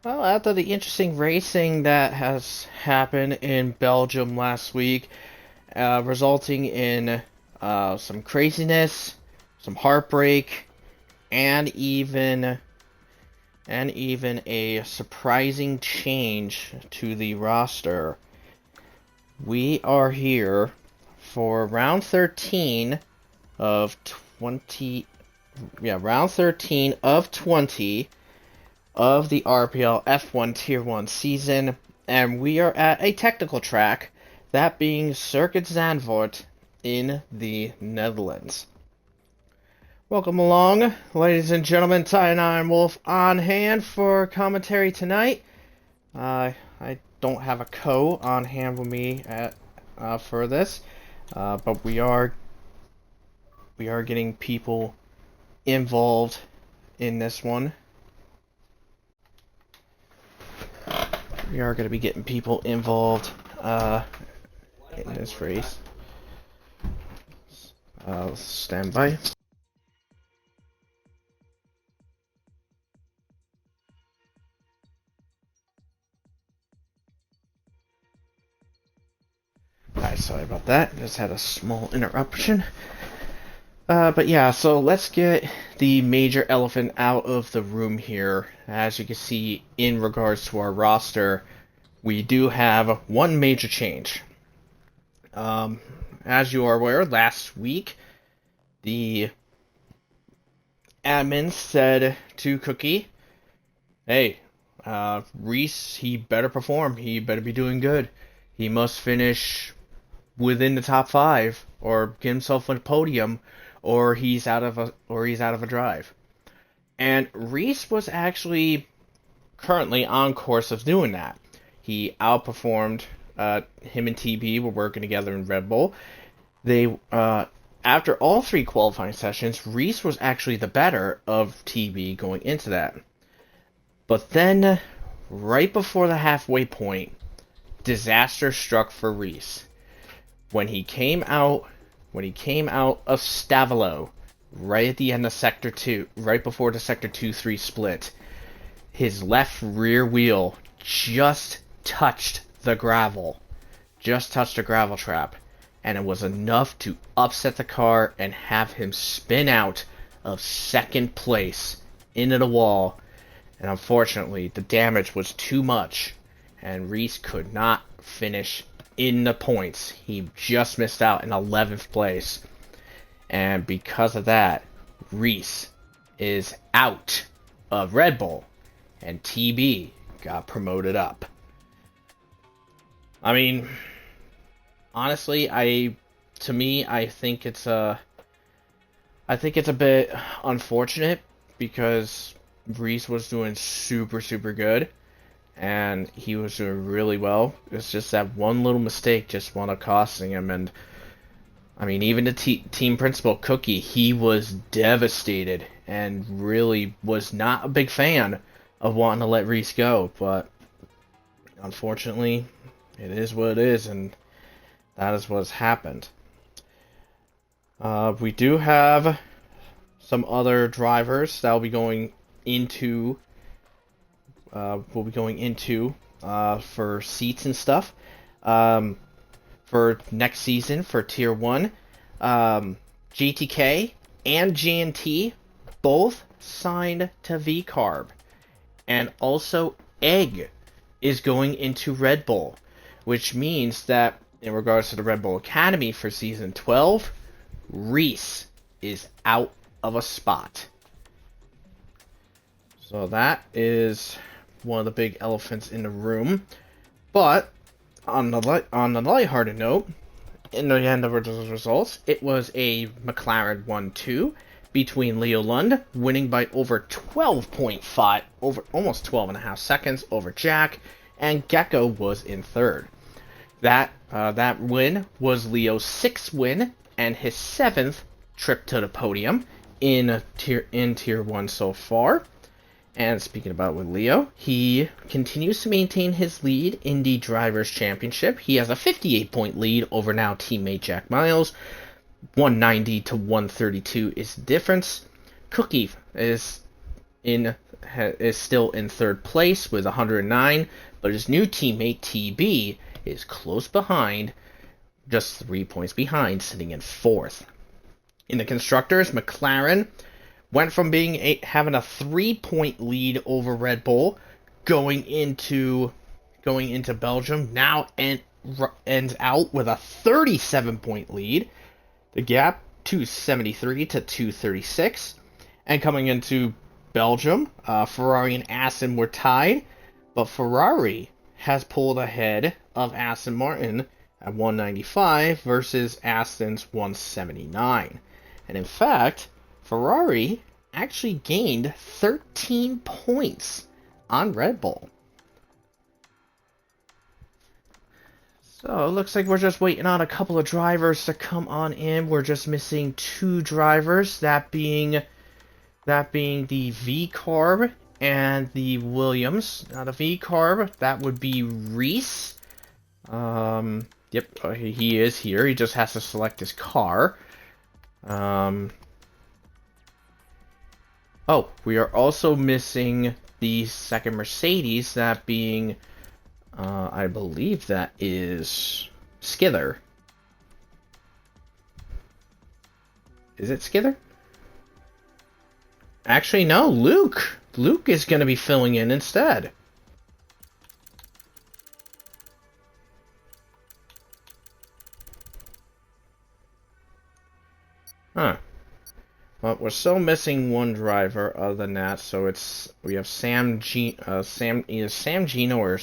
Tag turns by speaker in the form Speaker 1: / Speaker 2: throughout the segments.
Speaker 1: Well, after the interesting racing that has happened in Belgium last week, resulting in some craziness, some heartbreak, and even a surprising change to the roster, we are here for round 13 of 20. Yeah, round 13 of 20 of the RPL F1 Tier 1 season, and we are at a technical track, that being Circuit Zandvoort in the Netherlands. Welcome along, ladies and gentlemen. Ty and Ironwolf on hand for commentary tonight. I don't have a on hand with me for this, but we are getting people involved in this one. We are going to be getting people involved in this race. Stand by. Alright, sorry about that. Just had a small interruption. But yeah, so let's get the major elephant out of the room here. As you can see, in regards to our roster, we do have one major change. As you are aware, last week, the admin said to Cookie, hey, Reese, he better perform. He better be doing good. He must finish within the top 5, or get himself a podium, or he's out of a drive. And Reese was actually currently on course of doing that. He outperformed him and TB were working together in Red Bull. They after all 3 qualifying sessions, Reese was actually the better of TB going into that. But then, right before the halfway point, disaster struck for Reese. When he came out of Stavolo, right at the end of Sector 2, right before the Sector 2-3 split, his left rear wheel just touched the gravel trap, and it was enough to upset the car and have him spin out of second place into the wall. And unfortunately, the damage was too much, and Reese could not finish in the points. He just missed out in 11th place. And because of that, Reese is out of Red Bull, and TB got promoted up. I mean, honestly, I think it's a bit unfortunate, because Reese was doing super good, and he was doing really well. It's just that one little mistake just wound up costing him. And I mean, even the team principal Cookie, he was devastated and really was not a big fan of wanting to let Reese go. But unfortunately, it is what it is, and that is what's happened. We do have some other drivers that will be going into for seats and stuff for next season for Tier 1. GTK and GNT both signed to V-Carb. And also, Egg is going into Red Bull, which means that in regards to the Red Bull Academy for Season 12, Reese is out of a spot. So that is one of the big elephants in the room. But on the lighthearted note, in the end of the results, it was a McLaren 1-2 between Leo Lund, winning by over 12.5, over almost 12.5 seconds over Jack, and Gecko was in third. That win was Leo's 6th win and his 7th trip to the podium in Tier 1 so far. And speaking about with Leo, he continues to maintain his lead in the Drivers' Championship. He has a 58-point lead over now teammate Jack Miles. 190 to 132 is the difference. Cookie is still in third place with 109, but his new teammate TB is close behind, just 3 points behind, sitting in fourth. In the constructors, McLaren went from having a 3-point lead over Red Bull going into Belgium, now ends out with a 37-point lead. The gap 273 to 236. And coming into Belgium, Ferrari and Aston were tied, but Ferrari has pulled ahead of Aston Martin at 195 versus Aston's 179. And in fact, Ferrari actually gained 13 points on Red Bull. So it looks like we're just waiting on a couple of drivers to come on in. We're just missing 2 drivers, that being the V-Carb and the Williams. Now the V-Carb, that would be Reese. Yep, he is here. He just has to select his car. Oh, we are also missing the second Mercedes, that being, I believe that is Skither. Is it Skither? Actually, no, Luke. Luke is going to be filling in instead. Huh. Well, we're still missing 1 driver other than that, so we have Sam Gino or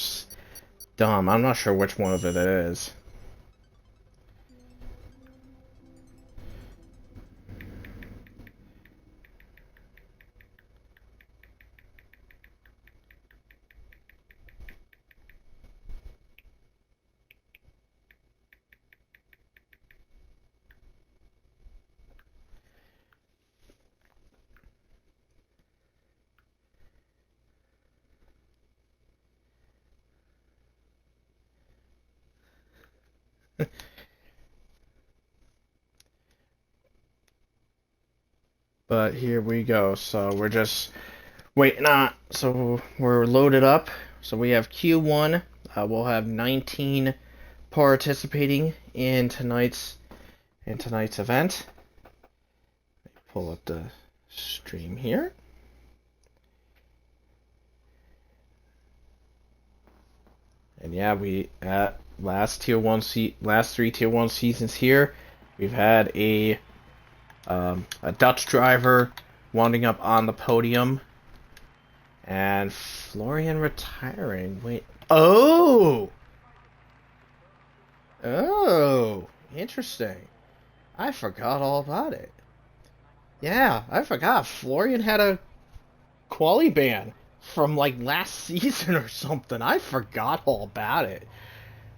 Speaker 1: Dom. I'm not sure which one of it is. But here we go. So we're just waiting on. So we're loaded up. So we have Q1. We'll have 19 participating in tonight's event. Pull up the stream here. And yeah, we at last 3 Tier 1 seasons here, we've had a Dutch driver winding up on the podium, and Florian retiring. Wait, oh, interesting. I forgot all about it. Yeah, I forgot. Florian had a quali ban from like last season or something. I forgot all about it.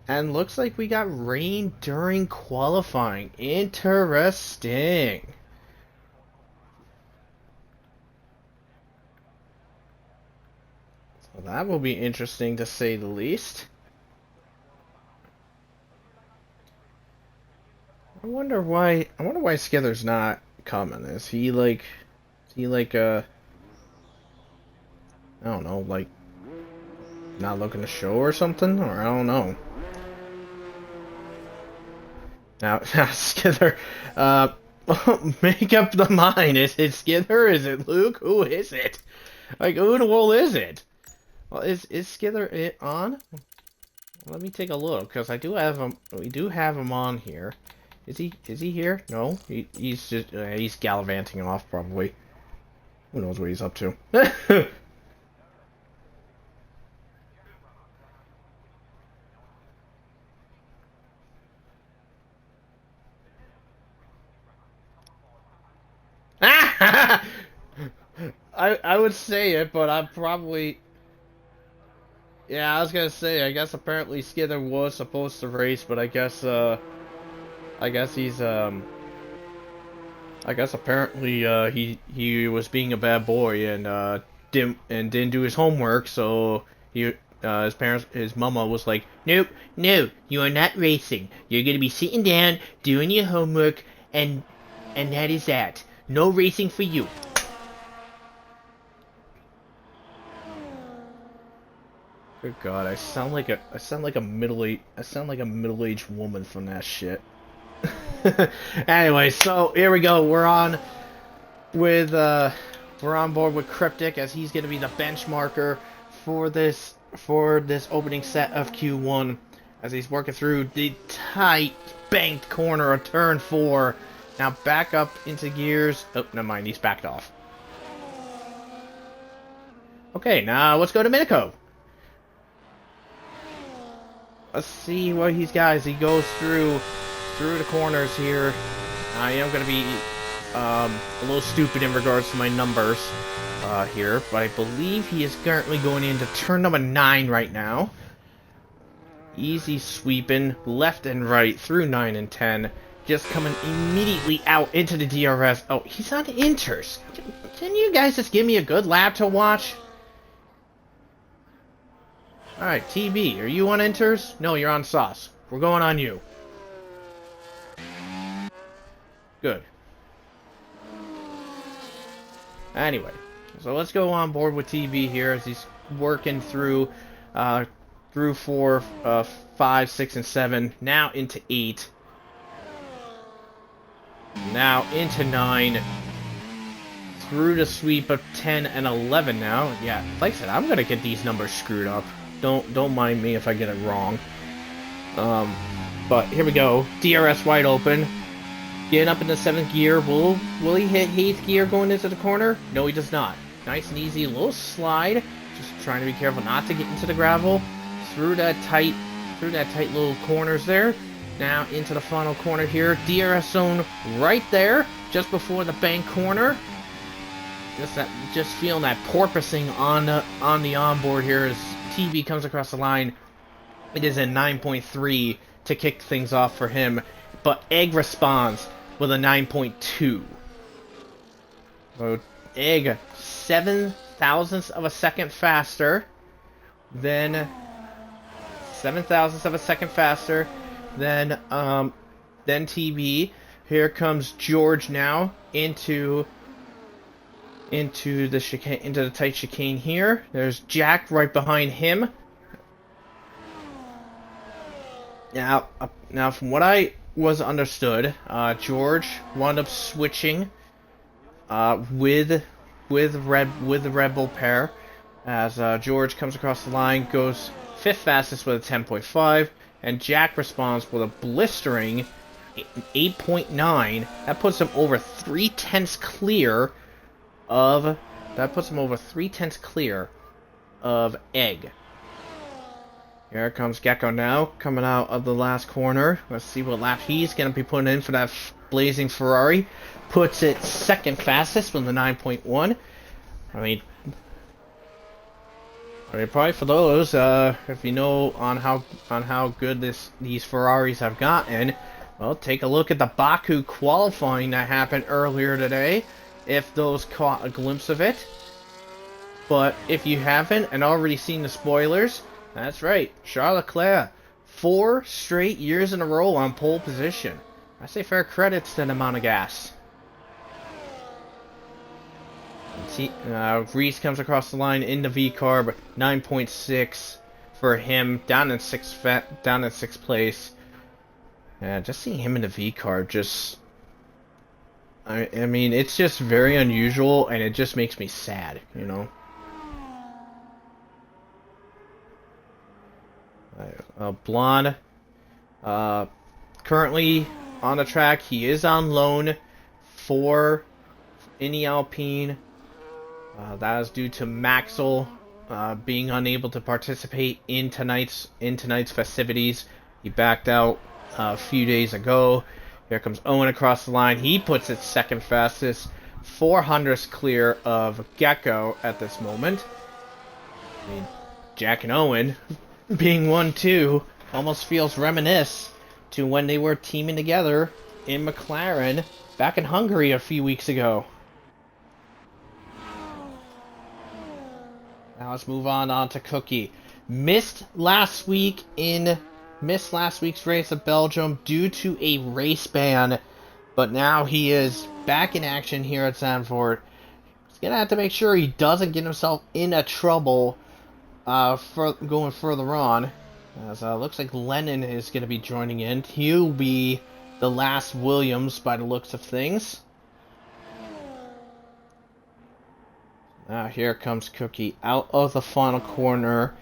Speaker 1: And looks like we got rain during qualifying. Interesting. So that will be interesting to say the least. I wonder why Skither's not coming. Is he like I don't know, like not looking to show or something? Or I don't know. Now Skither, Make up the mind. Is it Skither? Is it Luke? Who is it? Like, who in the world is it? Well, is Skither it on? Let me take a look, because I do have him. We do have him on here. Is he here? No, he's just he's gallivanting off probably. Who knows what he's up to? I would say it, but I'm probably. Yeah, I was gonna say. I guess apparently Skither was supposed to race, but I guess he's I guess apparently he was being a bad boy and didn't do his homework, so his mama was like, nope, no, you are not racing. You're gonna be sitting down doing your homework, and that is that. No racing for you. Good God, I sound like a middle-aged woman from that shit. Anyway, so here we go. We're on board with Cryptic, as he's gonna be the benchmarker for this opening set of Q1, as he's working through the tight banked corner of turn 4. Now back up into gears. Oh, never mind, he's backed off. Okay, now let's go to Minico. Let's see what he's got as he goes through the corners here. I am going to be a little stupid in regards to my numbers here, but I believe he is currently going into turn number 9 right now. Easy sweeping left and right through 9 and 10, just coming immediately out into the DRS. Oh, he's on inters. Can you guys just give me a good lap to watch? Alright, TB, are you on inters? No, you're on sauce. We're going on you. Good. Anyway, so let's go on board with TB here as he's working through 4, 5, 6, and 7, now into 8. Now into 9. Through the sweep of 10 and 11 now. Yeah, like I said, I'm gonna get these numbers screwed up. Don't mind me if I get it wrong. But here we go. DRS wide open. Getting up in the 7th gear. Will he hit 8th gear going into the corner? No, he does not. Nice and easy. Little slide. Just trying to be careful not to get into the gravel. Through that tight little corners there. Now into the final corner here. DRS zone right there, just before the bank corner. Just feeling that porpoising on the onboard here as TB comes across the line. It is a 9.3 to kick things off for him, but Egg responds with a 9.2. So Egg 7 thousandths of a second faster than 7 thousandths of a second faster than TB. Here comes George now into the chicane, into the tight chicane here. There's Jack right behind him. Now from what I was understood, George wound up switching with the Red Bull pair, as George comes across the line, goes 5th fastest with a 10.5, and Jack responds with a blistering 8.9. That puts him over 3/10 clear of Egg. Here comes Gecko now, coming out of the last corner. Let's see what lap he's going to be putting in for that blazing Ferrari. Puts it 2nd fastest with the 9.1. I mean, probably for those, if you know on how good these Ferraris have gotten, well, take a look at the Baku qualifying that happened earlier today, if those caught a glimpse of it. But if you haven't and already seen the spoilers, that's right, Charles Leclerc, 4 straight years in a row on pole position. I say fair credits to the amount of gas. Reese comes across the line in the V-Carb, 9.6 for him, down in 6th place. Yeah, just seeing him in the V-Carb, just I mean, it's just very unusual, and it just makes me sad, you know? Blonde, uh, currently on the track. He is on loan for Indy Alpine. That is due to Maxwell being unable to participate in tonight's festivities. He backed out a few days ago. Here comes Owen across the line. He puts it second fastest, 400th clear of Gecko at this moment. I mean, Jack and Owen being 1-2 almost feels reminiscent to when they were teaming together in McLaren back in Hungary a few weeks ago. Now let's move on to Cookie. Missed last week's race at Belgium due to a race ban, but now he is back in action here at Zandvoort. He's gonna have to make sure he doesn't get himself into trouble for going further on. As looks like Lennon is gonna be joining in. He'll be the last Williams by the looks of things. Now here comes Cookie out of the final corner.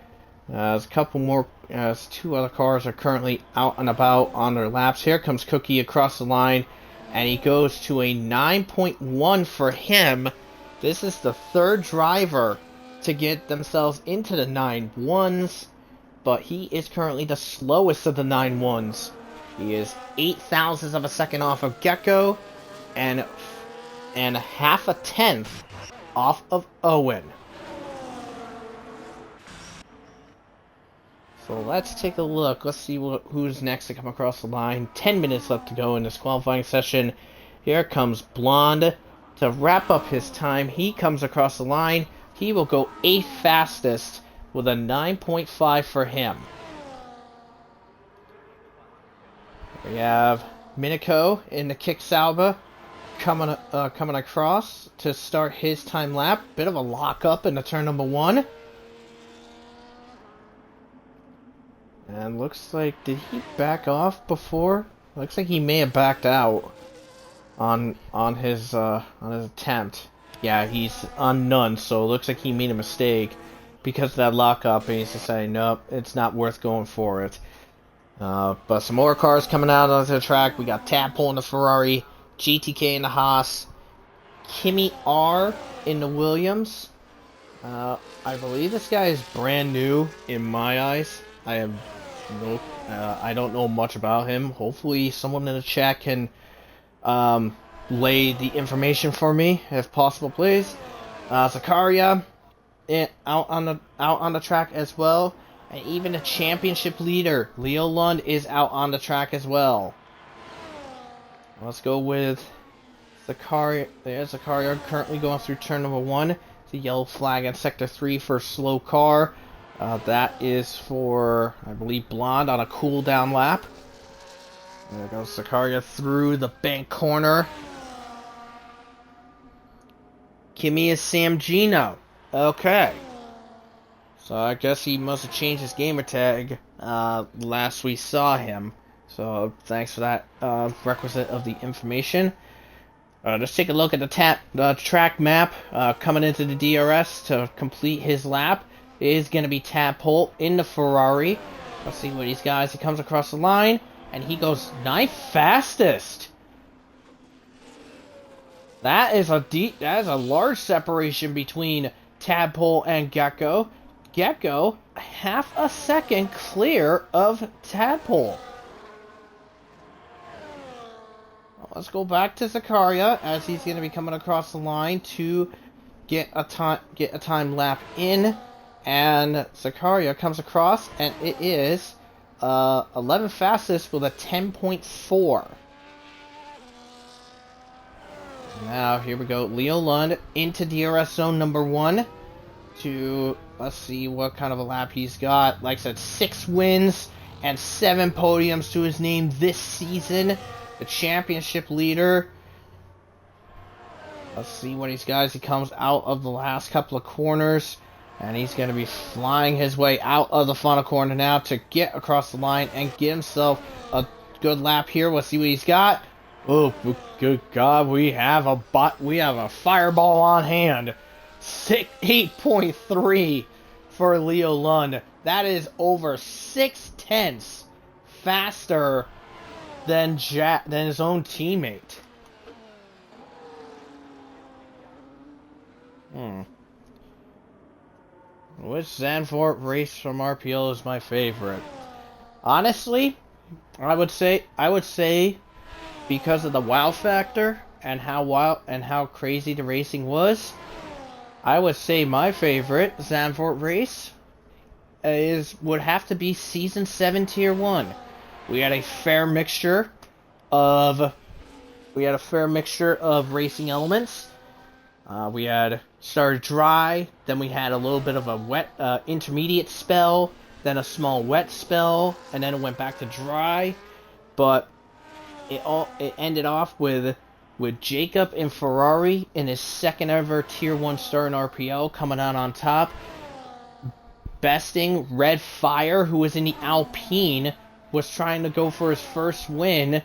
Speaker 1: As a couple more, as two other cars are currently out and about on their laps. Here comes Cookie across the line, and he goes to a 9.1 for him. This is the third driver to get themselves into the 9.1s, but he is currently the slowest of the 9.1s. He is 0.08 of a second off of Gecko, and half a tenth off of Owen. So let's take a look. Let's see who's next to come across the line. 10 minutes left to go in this qualifying session. Here comes Blonde to wrap up his time. He comes across the line. He will go 8th fastest with a 9.5 for him. We have Minico in the Kick Sauber coming across to start his time lap. Bit of a lockup in the turn number 1. And looks like, did he back off before? Looks like he may have backed out on his attempt. Yeah, he's on none, so it looks like he made a mistake because of that lockup, and he's decided, nope, it's not worth going for it. But some more cars coming out onto the track. We got Tadpole in the Ferrari, GTK in the Haas, Kimi R in the Williams. I believe this guy is brand new in my eyes. I don't know much about him. Hopefully someone in the chat can lay the information for me, if possible, please. Zakaria out on the track as well, and even the championship leader Leo Lund is out on the track as well. Let's go with Zakaria. There's Zakaria currently going through turn number 1. The yellow flag in sector 3 for slow car. That is for, I believe, Blonde on a cool down lap. There goes Zakaria through the bank corner. Kimi is Sam Gino. Okay. So I guess he must have changed his gamer tag last we saw him. So thanks for that requisite of the information. Let's take a look at the track map coming into the DRS to complete his lap. It is going to be Tadpole in the Ferrari. Let's see what he's got as he comes across the line. And he goes 9th fastest. That is a large separation between Tadpole and Gecko. Gecko, half a second clear of Tadpole. Let's go back to Zakaria as he's going to be coming across the line to get a time lap in. And Zakaria comes across, and it is 11th fastest with a 10.4. Now, here we go. Leo Lund into DRS zone number 1 to, let's see what kind of a lap he's got. Like I said, 6 wins and 7 podiums to his name this season. The championship leader. Let's see what he's got as he comes out of the last couple of corners. And he's going to be flying his way out of the final corner now to get across the line and get himself a good lap here. Let's see what he's got. Oh, good God, we have a fireball on hand. 8.3 for Leo Lund. That is over 6/10 faster than his own teammate. Which Zandvoort race from RPL is my favorite? Honestly, I would say because of the wow factor and how wild and how crazy the racing was, I would say my favorite Zandvoort race would have to be Season 7 Tier 1. We had a fair mixture of racing elements. We had started dry, then we had a little bit of a wet intermediate spell, then a small wet spell, and then it went back to dry. But it ended off with Jacob and Ferrari in his second ever Tier 1 start in RPL coming out on top, besting Red Fire, who was in the Alpine, was trying to go for his first win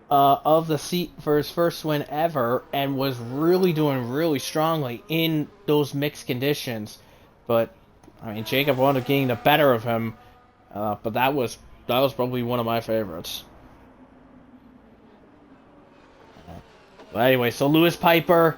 Speaker 1: for his first win ever, and was really doing really strongly in those mixed conditions. But I mean, Jacob wound up getting the better of him. But that was probably one of my favorites. But anyway, so Lewis Piper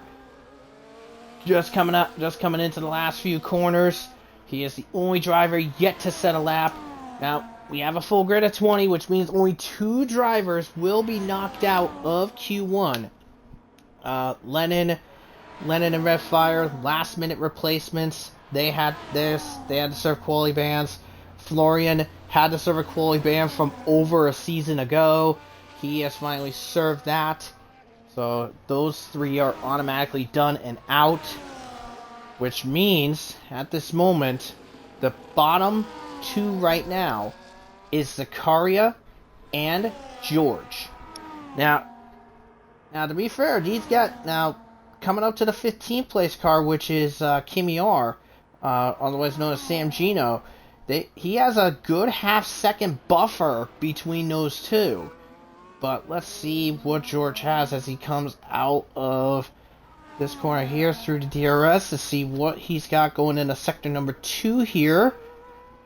Speaker 1: just coming into the last few corners. He is the only driver yet to set a lap. Now, we have a full grid of 20, which means only 2 drivers will be knocked out of Q1. Lennon and Red Fire, last minute replacements. They had to serve quality bans. Florian had to serve a quality ban from over a season ago. He has finally served that. So those 3 are automatically done and out. Which means, at this moment, the bottom 2 right now is Zakaria and George. Now to be fair, coming up to the 15th place car, which is Kimi R, otherwise known as Sam Gino. He has a good half-second buffer between those 2. But let's see what George has as he comes out of this corner here through the DRS to see what he's got going into sector number 2 here.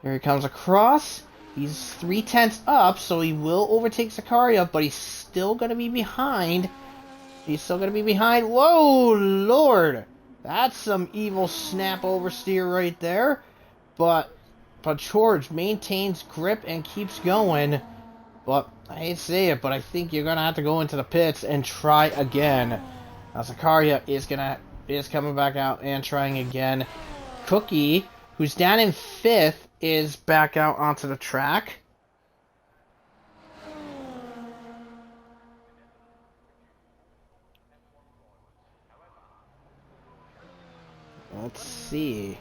Speaker 1: Here he comes across. He's 0.3 up, so he will overtake Zakaria, but he's still going to be behind. Whoa, Lord! That's some evil snap oversteer right there. But George maintains grip and keeps going. But I hate to say it, but I think you're going to have to go into the pits and try again. Now, Zakaria is coming back out and trying again. Cookie, who's down in 5th, is back out onto the track. Let's see.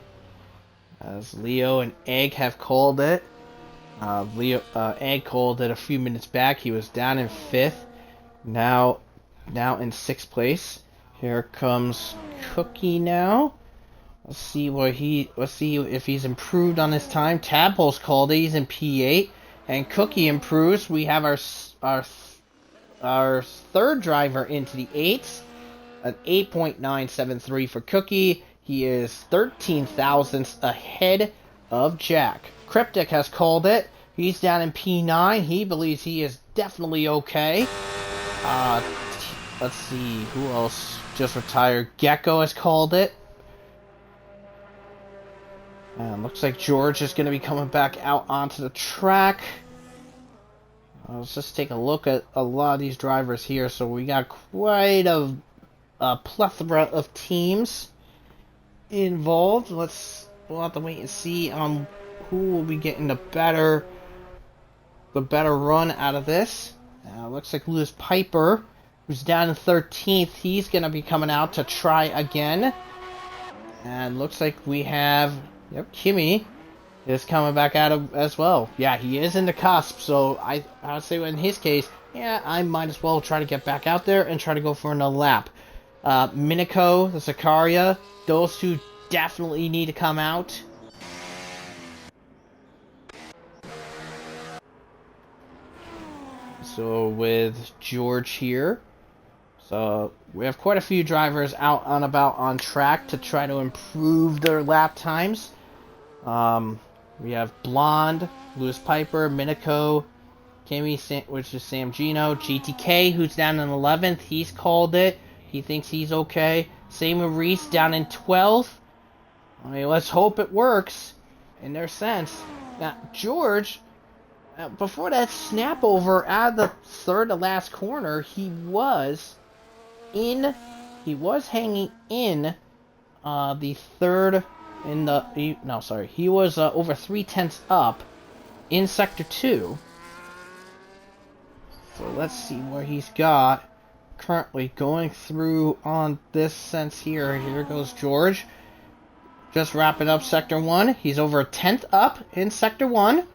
Speaker 1: As Leo and Egg have called it. Egg called it a few minutes back. He was down in 5th. Now in 6th place. Here comes Cookie now. Let's see if he's improved on his time. Tadpole's called it. He's in P8. And Cookie improves. We have our third driver into the 8s. An 8.973 for Cookie. He is 13 thousandths ahead of Jack. Cryptic has called it. He's down in P9. He believes he is definitely okay. Let's see who else just retired. Gecko has called it. And looks like George is going to be coming back out onto the track. Let's just take a look at a lot of these drivers here. So we got quite a plethora of teams involved. We'll have to wait and see who will be getting the better run out of this. Looks like Lewis Piper, who's down in 13th, he's going to be coming out to try again. And looks like we have, Kimi is coming back out as well. Yeah, he is in the cusp, so I would say in his case, I might as well try to get back out there and try to go for another lap. Miniko, the Zakaria, those 2 definitely need to come out. So with George here, so we have quite a few drivers out and about on track to try to improve their lap times. We have Blonde, Lewis Piper, Minico, Kimmy, which is Sam Gino, GTK, who's down in 11th. He's called it. He thinks he's okay. Same with Reese down in 12th. I mean, let's hope it works in their sense. Now, George, before that snap over out of the third to last corner, he was hanging in the third in the, he was over 3/10 up in Sector 2. So let's see where he's got currently going through on this sense here. Here goes George. Just wrapping up Sector 1. He's over a 10th up in Sector 1.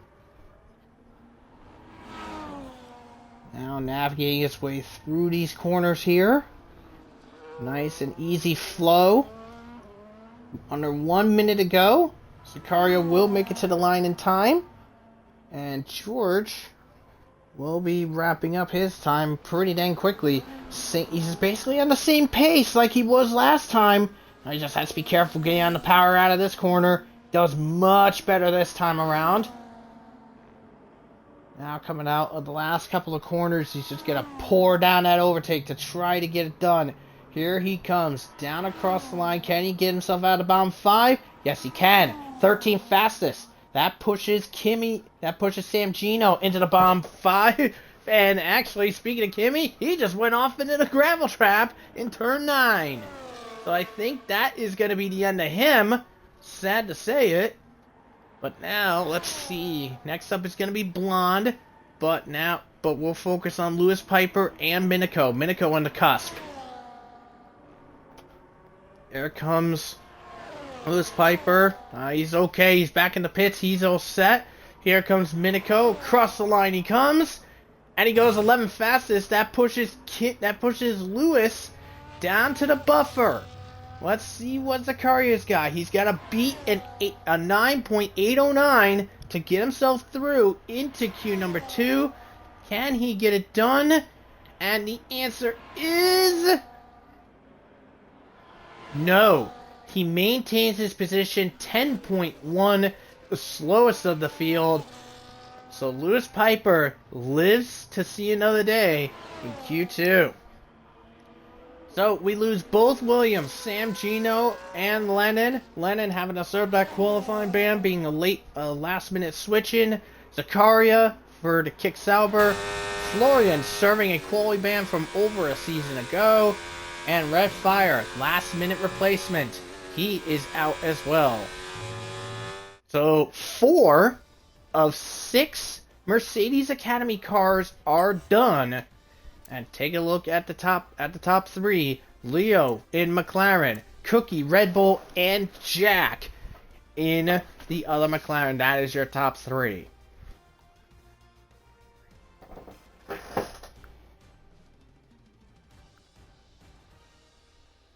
Speaker 1: Now navigating his way through these corners here. Nice and easy flow. Under 1 minute to go. Sicario will make it to the line in time. And George will be wrapping up his time pretty dang quickly. He's basically on the same pace like he was last time. He just has to be careful getting on the power out of this corner. Does much better this time around. Now coming out of the last couple of corners, he's just going to pour down that overtake to try to get it done. Here he comes, down across the line. Can he get himself out of bottom 5? Yes, he can. 13th fastest. That pushes Sam Gino into the bottom 5. And actually, speaking of Kimmy, he just went off into the gravel trap in turn 9. So I think that is going to be the end of him. Sad to say it. But now, let's see. Next up is going to be Blonde. But we'll focus on Lewis Piper and Minico. Minico on the cusp. Here comes Lewis Piper. He's okay. He's back in the pits. He's all set. Here comes Minico. Across the line he comes. And he goes 11 fastest. That pushes Lewis down to the buffer. Let's see what Sicario's got. He's got to beat a 9.809 to get himself through into queue number 2. Can he get it done? And the answer is no. He maintains his position, 10.1, the slowest of the field. So Lewis Piper lives to see another day in Q2. So we lose both Williams, Sam Gino and Lennon. Lennon having to serve that qualifying ban, being a last-minute switch-in. Sicario for the kick Sauber. Florian serving a quality ban from over a season ago. And Red Fire, last-minute replacement. He is out as well. So 4 of 6 Mercedes Academy cars are done. And take a look at the top 3. Leo in McLaren, Cookie, Red Bull, and Jack in the other McLaren. That is your top 3.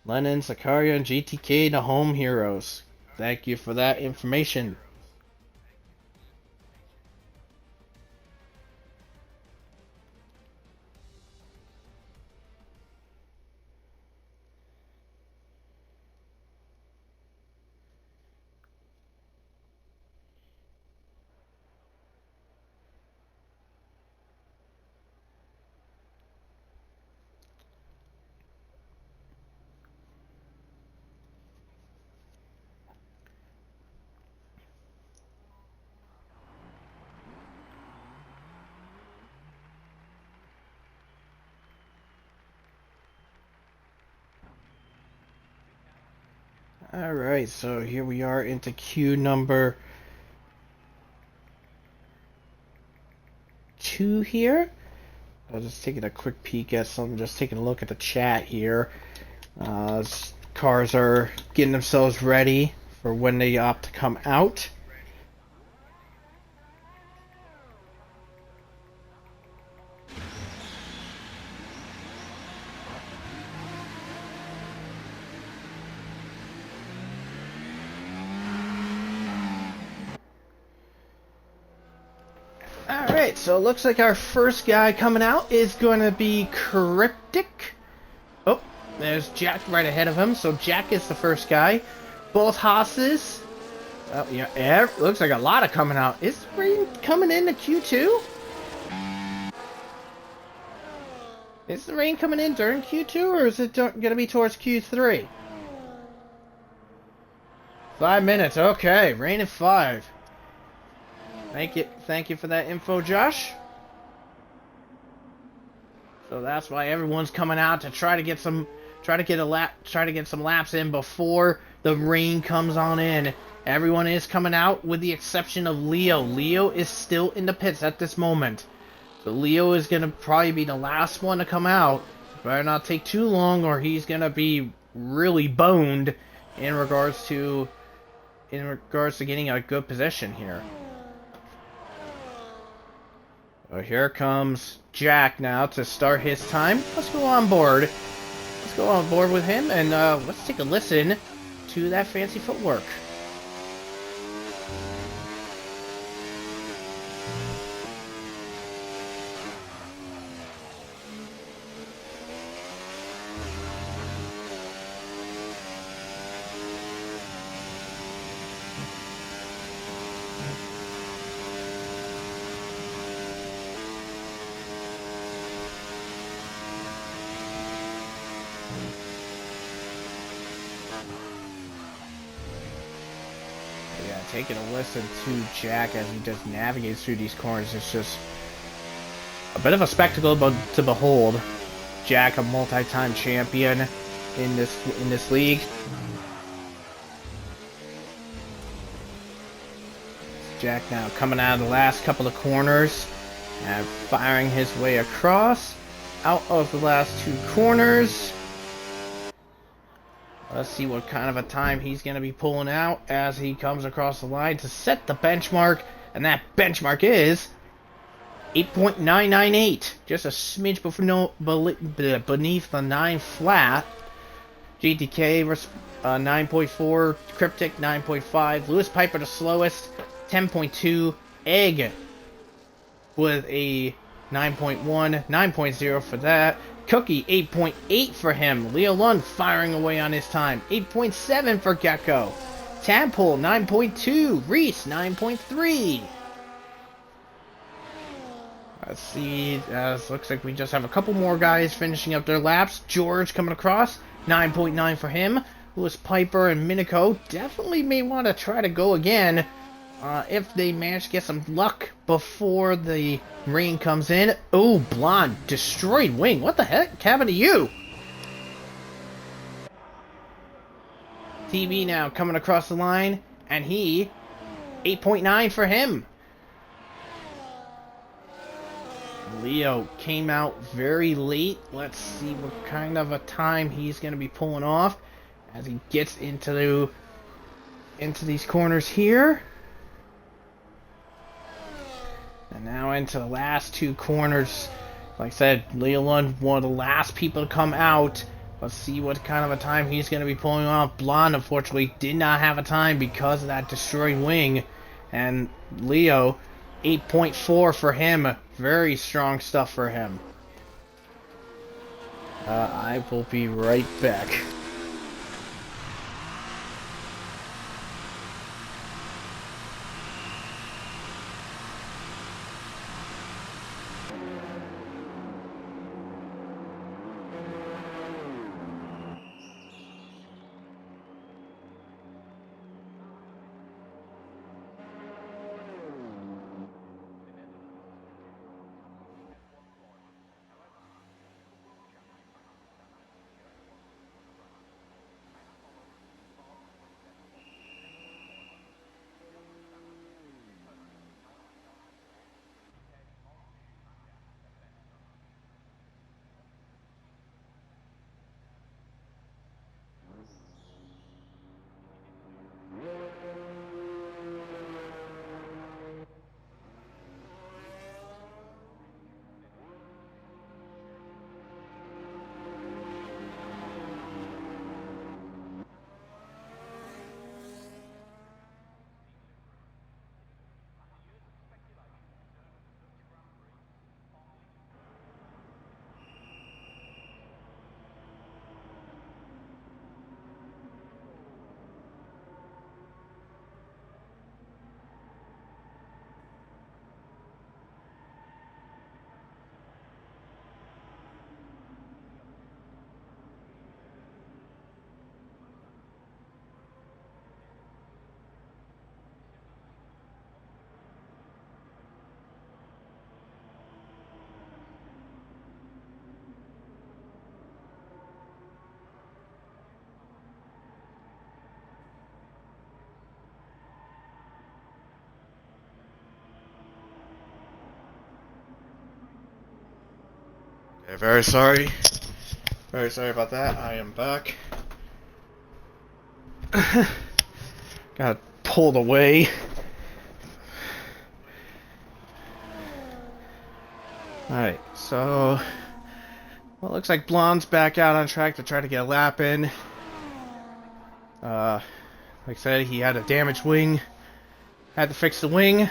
Speaker 1: Lennon, Sicario, and GTK, the home heroes. Thank you for that information. Alright, so here we are into queue number 2 here. I was just taking a quick peek at some, just taking a look at the chat here. Cars are getting themselves ready for when they opt to come out. Alright, so it looks like our first guy coming out is going to be Cryptic. Oh, there's Jack right ahead of him, so Jack is the first guy. Both Hosses. Oh, yeah, looks like a lot of coming out. Is Rain coming into Q2? Is the rain coming in during Q2, or is it going to be towards Q3? 5 minutes, okay. Rain at 5. Thank you for that info, Josh. So that's why everyone's coming out to try to get some laps in before the rain comes on in. Everyone is coming out with the exception of Leo. Leo is still in the pits at this moment. So Leo is gonna probably be the last one to come out. Better not take too long, or he's gonna be really boned in regards to getting a good position here. So here comes Jack now to start his time. Let's go on board. Let's go on board with him, and let's take a listen to that fancy footwork. Taking a listen to Jack as he just navigates through these corners. It's just a bit of a spectacle to behold. Jack, a multi-time champion in this league. Jack now coming out of the last couple of corners and firing his way across out of the last 2 corners. Let's see what kind of a time he's going to be pulling out as he comes across the line to set the benchmark. And that benchmark is 8.998. Just a smidge beneath the 9 flat. GTK 9.4. Cryptic 9.5. Lewis Piper the slowest 10.2. Egg with a 9.1. 9.0 for that. Cookie, 8.8 for him. Leo Lund firing away on his time. 8.7 for Gecko. Tadpole, 9.2. Reese, 9.3. Let's see. Looks like we just have a couple more guys finishing up their laps. George coming across. 9.9 for him. Lewis Piper and Minico definitely may want to try to go again. If they manage to get some luck before the rain comes in. Oh, Blonde. Destroyed wing. What the heck happened to you? TV now coming across the line. And he... 8.9 for him. Leo came out very late. Let's see what kind of a time he's going to be pulling off as he gets into these corners here. And now into the last 2 corners. Like I said, Leo Lund, one of the last people to come out. Let's see what kind of a time he's going to be pulling off. Blonde, unfortunately, did not have a time because of that destroyed wing. And Leo, 8.4 for him. Very strong stuff for him. I will be right back. Very sorry. Very sorry about that. I am back. Got pulled away. Alright, so... Well, it looks like Blonde's back out on track to try to get a lap in. Like I said, he had a damaged wing. Had to fix the wing.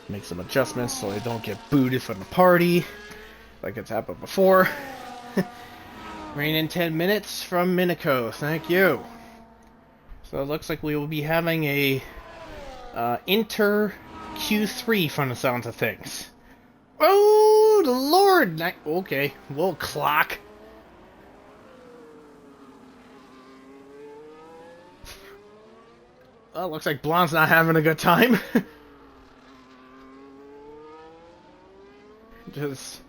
Speaker 1: Make some adjustments so they don't get booted from the party, like it's happened before. Rain in 10 minutes from Minico, thank you. So it looks like we will be having a inter Q3 from the sounds of things. Oh, the Lord! Okay, we'll clock. Well, looks like Blonde's not having a good time. Just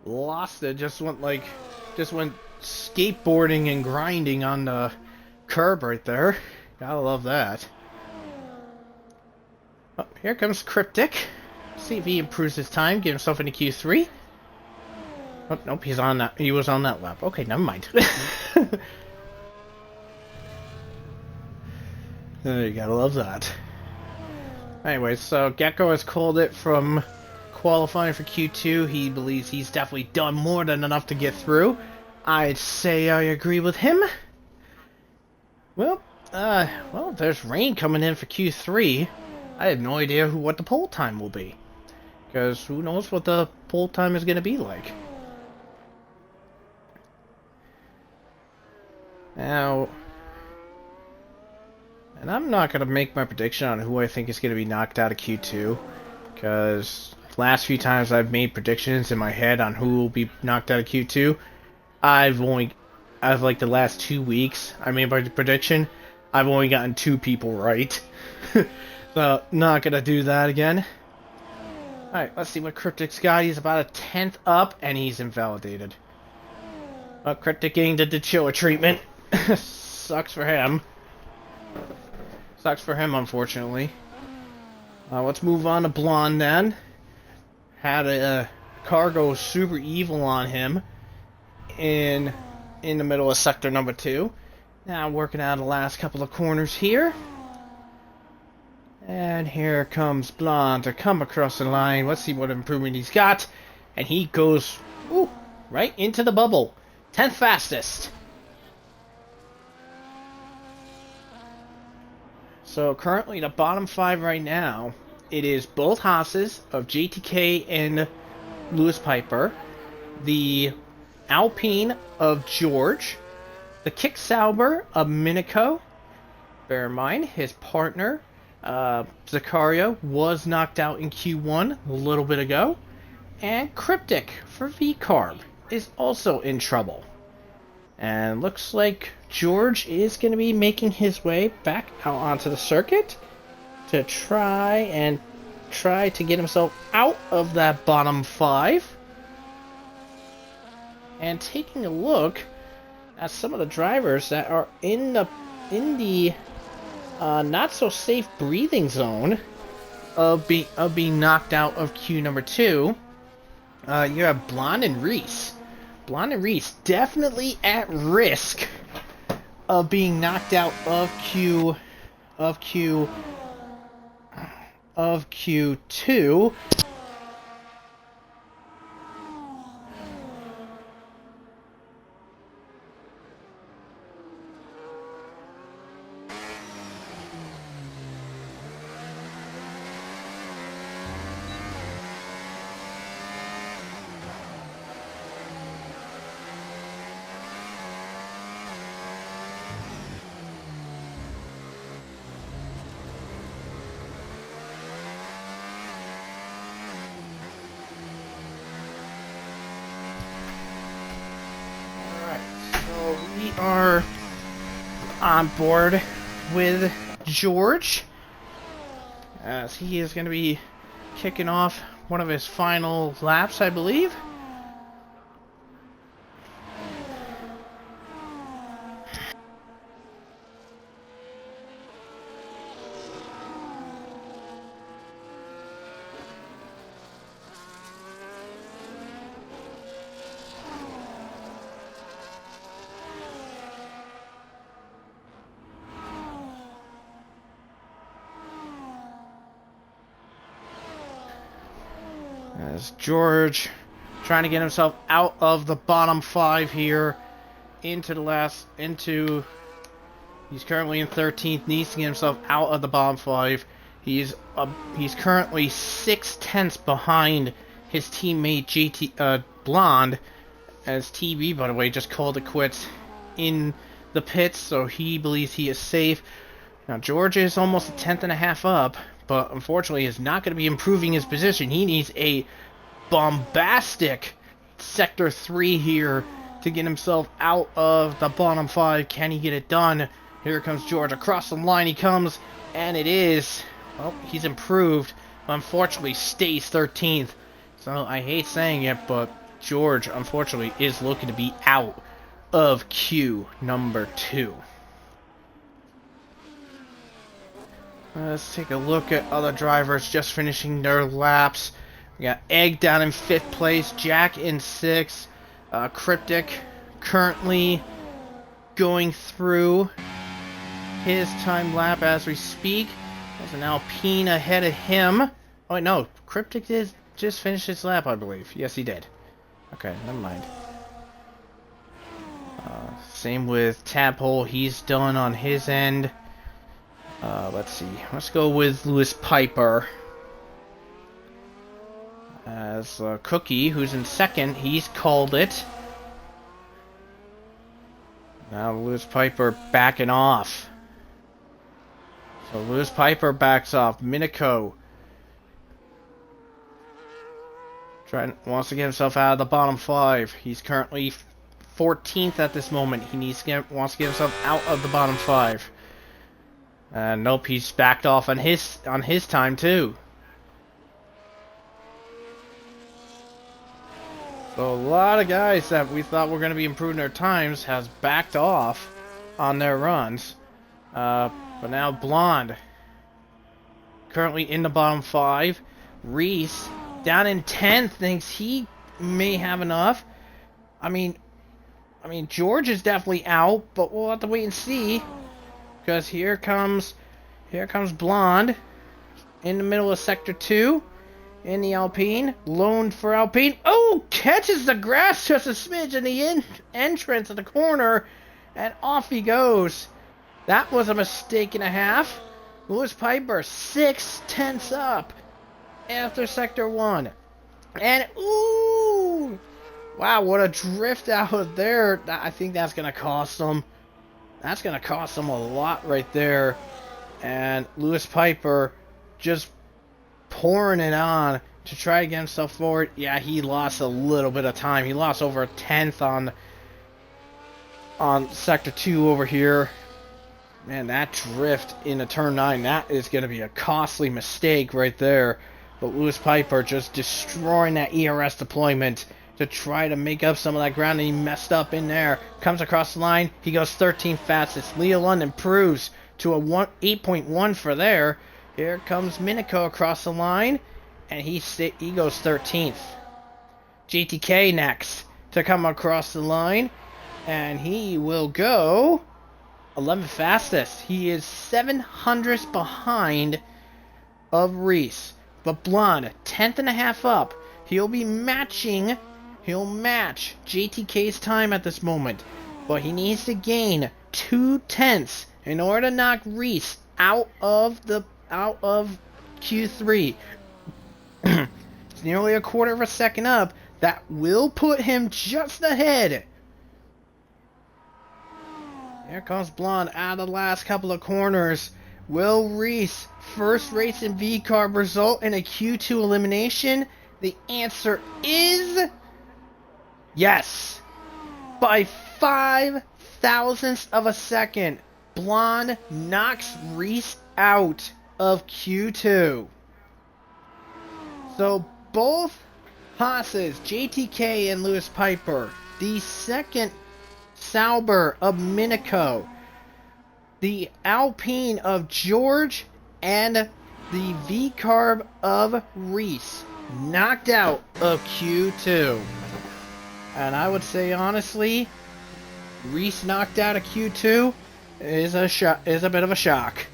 Speaker 1: lost it. Just went skateboarding and grinding on the curb right there. Gotta love that. Oh, here comes Cryptic. See if he improves his time. Get himself into Q3. Oh, nope, he's on that. He was on that lap. Okay, never mind. You gotta love that. Anyway, so Gecko has called it from qualifying for Q2. He believes he's definitely done more than enough to get through. I'd say I agree with him. Well, there's rain coming in for Q3. I have no idea what the pole time will be. Because who knows what the pole time is going to be like. Now, and I'm not going to make my prediction on who I think is going to be knocked out of Q2. Because last few times I've made predictions in my head on who will be knocked out of Q2, I've like the last 2 weeks I made my prediction, I've only gotten 2 people right. So, not gonna do that again. Alright, let's see what Cryptic's got. He's about a 10th up, and he's invalidated. Cryptic getting the chiller treatment. Sucks for him. Sucks for him, unfortunately. Let's move on to Blonde then. Had a car go super evil on him in the middle of sector number 2. Now working out the last couple of corners here. And here comes Blonde to come across the line. Let's see what improvement he's got. And he goes right into the bubble. 10th fastest. So currently the bottom 5 right now, it is both Haas's of JTK and Lewis Piper, the Alpine of George, the Kick Sauber of Minico. Bear in mind, his partner, Zakaria, was knocked out in Q1 a little bit ago. And Cryptic for VCarb is also in trouble. And looks like George is going to be making his way back out onto the circuit to try to get himself out of that bottom 5. And taking a look at some of the drivers that are in the not so safe breathing zone of being knocked out of Q number 2, you have Blonde and Reese. Blonde and Reese definitely at risk of being knocked out of Q2. We are on board with George, as he is going to be kicking off one of his final laps, I believe. As George trying to get himself out of the bottom 5 here into he's currently in 13th, needs to get himself out of the bottom 5. He's currently 6/10ths behind his teammate JT Blonde, as TV, by the way, just called it quits in the pits, so he believes he is safe. Now George is almost a 10th and a half up, but unfortunately is not going to be improving his position. He needs a bombastic Sector 3 here to get himself out of the bottom 5. Can he get it done? Here comes George. Across the line he comes, and it is... Well, he's improved, but unfortunately stays 13th. So I hate saying it, but George, unfortunately, is looking to be out of Q number 2. Let's take a look at other drivers just finishing their laps. We got Egg down in 5th place, Jack in 6th, Cryptic currently going through his time lap as we speak. There's an Alpine ahead of him. Oh wait, no, Cryptic did just finish his lap, I believe. Yes, he did. Okay, never mind. Same with Tadpole, he's done on his end. Let's see. Let's go with Lewis Piper. As Cookie, who's in 2nd, he's called it. Now Lewis Piper backing off. So Lewis Piper backs off. Minico wants to get himself out of the bottom 5. He's currently 14th at this moment. He wants to get himself out of the bottom 5. Nope, he's backed off on his time too. So a lot of guys that we thought were going to be improving their times has backed off on their runs. But now Blonde, currently in the bottom 5. Reese, down in 10th, thinks he may have enough. I mean, George is definitely out, but we'll have to wait and see. Because here comes Blonde in the middle of Sector 2 in the Alpine. Loaned for Alpine. Oh, catches the grass just a smidge in the entrance of the corner, and off he goes. That was a mistake and a half. Lewis Piper 6/10ths up after Sector 1. And ooh! Wow, what a drift out of there. I think that's going to cost them. That's going to cost them a lot right there. And Lewis Piper just pouring it on to try to get himself forward. Yeah, he lost a little bit of time. He lost over a 10th on Sector 2 over here. Man, that drift into Turn 9, that is going to be a costly mistake right there. But Lewis Piper just destroying that ERS deployment to try to make up some of that ground that he messed up in there. Comes across the line. He goes 13th fastest. Leo London improves to a 8.1 for there. Here comes Minico across the line, and he goes 13th. GTK next to come across the line, and he will go 11th fastest. He is 700ths behind of Reese. But Blonde, 10th and a half up. He'll match JTK's time at this moment. But he needs to gain 2/10ths in order to knock Reese out of Q3. It's nearly a quarter of a second up. That will put him just ahead. Here comes Blonde out of the last couple of corners. Will Reese, first race in V-Carb, result in a Q2 elimination? The answer is yes. By 5/1000ths of a second, Blonde knocks Reese out of Q2. So both Haas's, JTK and Lewis Piper, the second Sauber of Minico, the Alpine of George, and the V-Carb of Reese, knocked out of Q2. And I would say honestly, Reese knocked out of Q2 is a bit of a shock.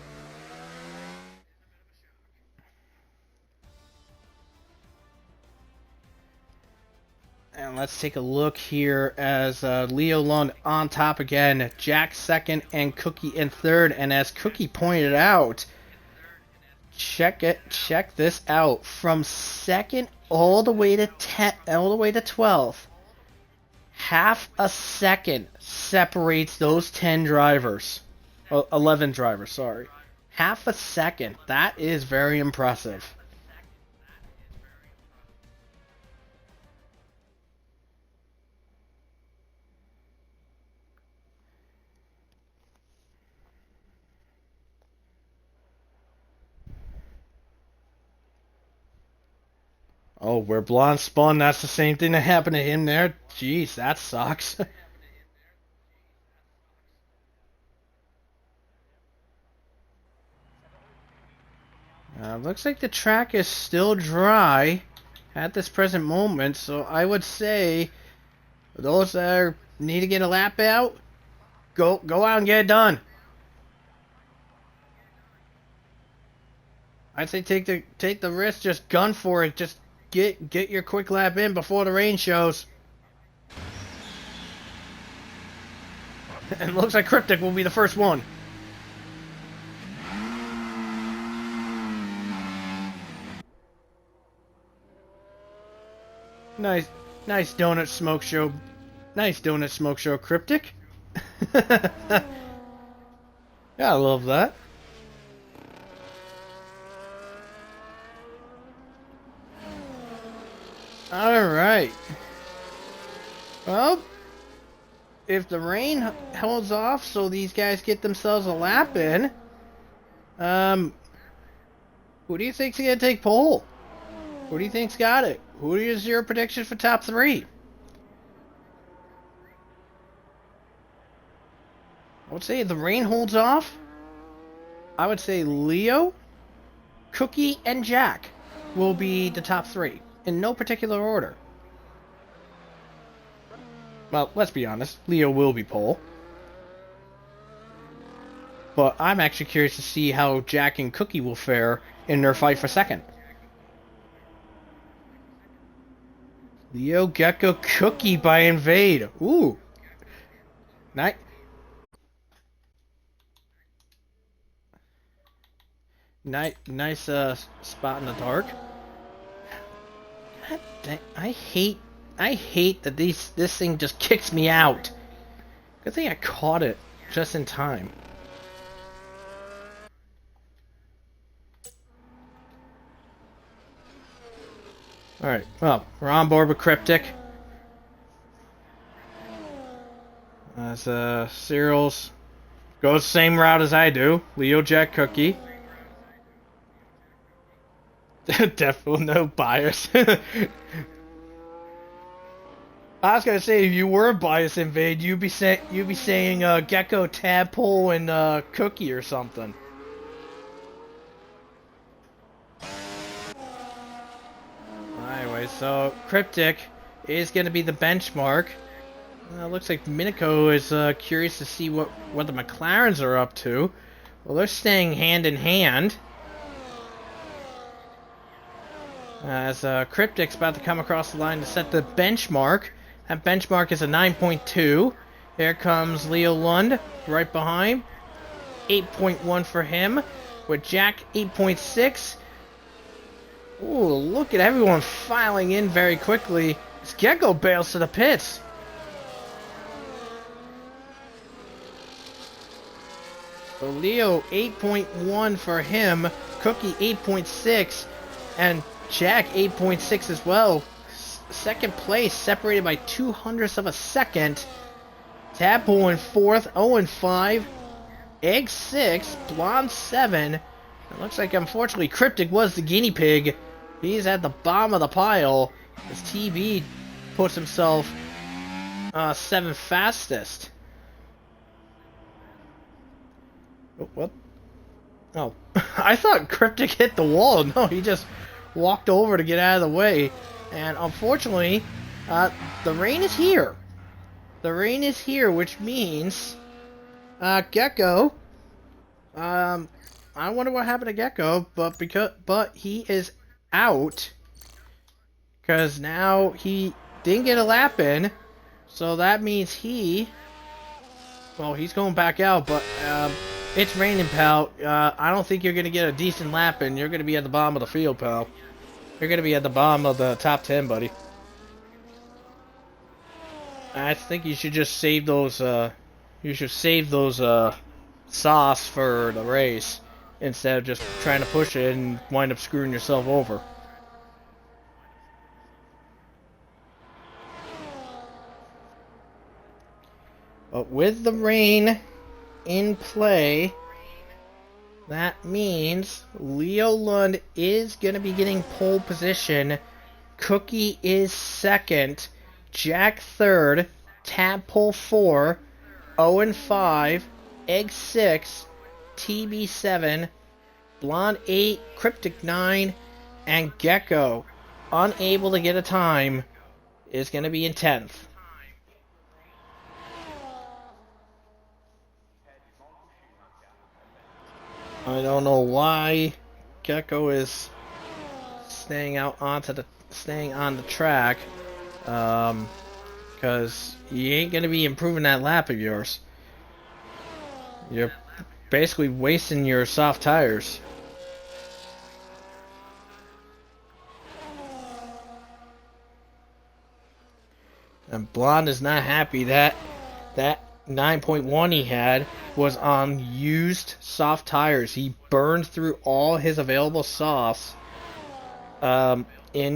Speaker 1: let's take a look here as Leo Lund on top again, Jack second, and Cookie in third. And as Cookie pointed out, check this out. From second all the way to 12th, half a second separates those 10 drivers. 11 drivers, sorry. Half a second. That is very impressive. Oh, where Blonde spun, that's the same thing that happened to him there. Jeez, that sucks. Looks like the track is still dry at this present moment, so I would say those that need to get a lap out, go out and get it done. I'd say take the risk, just gun for it, just get your quick lap in before the rain shows. And it looks like Cryptic will be the first one. Nice donut smoke show. Nice donut smoke show, Cryptic. Yeah, I love that. Alright. Well, if the rain holds off so these guys get themselves a lap in, who do you think's gonna take pole? Who do you think's got it? Who is your prediction for top 3? I would say if the rain holds off, I would say Leo, Cookie, and Jack will be the top 3. In no particular order. Well, let's be honest, Leo will be pole. But I'm actually curious to see how Jack and Cookie will fare in their fight for second. Leo, Gecko, Cookie by Invade. Ooh. Nice. Nice spot in the dark. God dang, I hate that this thing just kicks me out. Good thing I caught it just in time. Alright, well, we're on board with Cryptic. As Cyril's goes the same route as I do. Leo, Jack, Cookie. Definitely no bias. I was gonna say, if you were biased, Invade, you'd be saying Gecko, Tadpole, and Cookie or something. Anyway, so Cryptic is gonna be the benchmark. Looks like Minico is curious to see what the McLarens are up to. Well, they're staying hand in hand. As Cryptic's about to come across the line to set the benchmark. That benchmark is a 9.2. Here comes Leo Lund right behind. 8.1 for him. With Jack, 8.6. Ooh, look at everyone filing in very quickly. As Gecko bails to the pits. So Leo, 8.1 for him. Cookie, 8.6. And Jack, 8.6 as well. Second place, separated by 0.02 of a second. Tadpole in fourth, 0-5. Egg 6, Blonde 7. It looks like, unfortunately, Cryptic was the guinea pig. He's at the bottom of the pile. As TV puts himself 7th fastest. Oh, what? Oh, I thought Cryptic hit the wall. No, he just walked over to get out of the way. And unfortunately, the rain is here. The rain is here, which means Gecko. I wonder what happened to Gecko, but he is out because now he didn't get a lap in, so that means well, he's going back out, but it's raining, pal. I don't think you're going to get a decent lap in. You're going to be at the bottom of the field, pal. You're going to be at the bottom of the top 10, buddy. I think you should just save those, sauce for the race instead of just trying to push it and wind up screwing yourself over. But with the rain in play, that means Leo Lund is going to be getting pole position. Cookie is second. Jack third. Tadpole 4. Owen 5. Egg 6. TB 7. Blonde 8. Cryptic 9. And Gecko, unable to get a time, is going to be in 10th. I don't know why Gecko is staying on the track, because you ain't gonna be improving that lap of yours. You're basically wasting your soft tires. And Blonde is not happy that 9.1 he had was on used soft tires. He burned through all his available softs in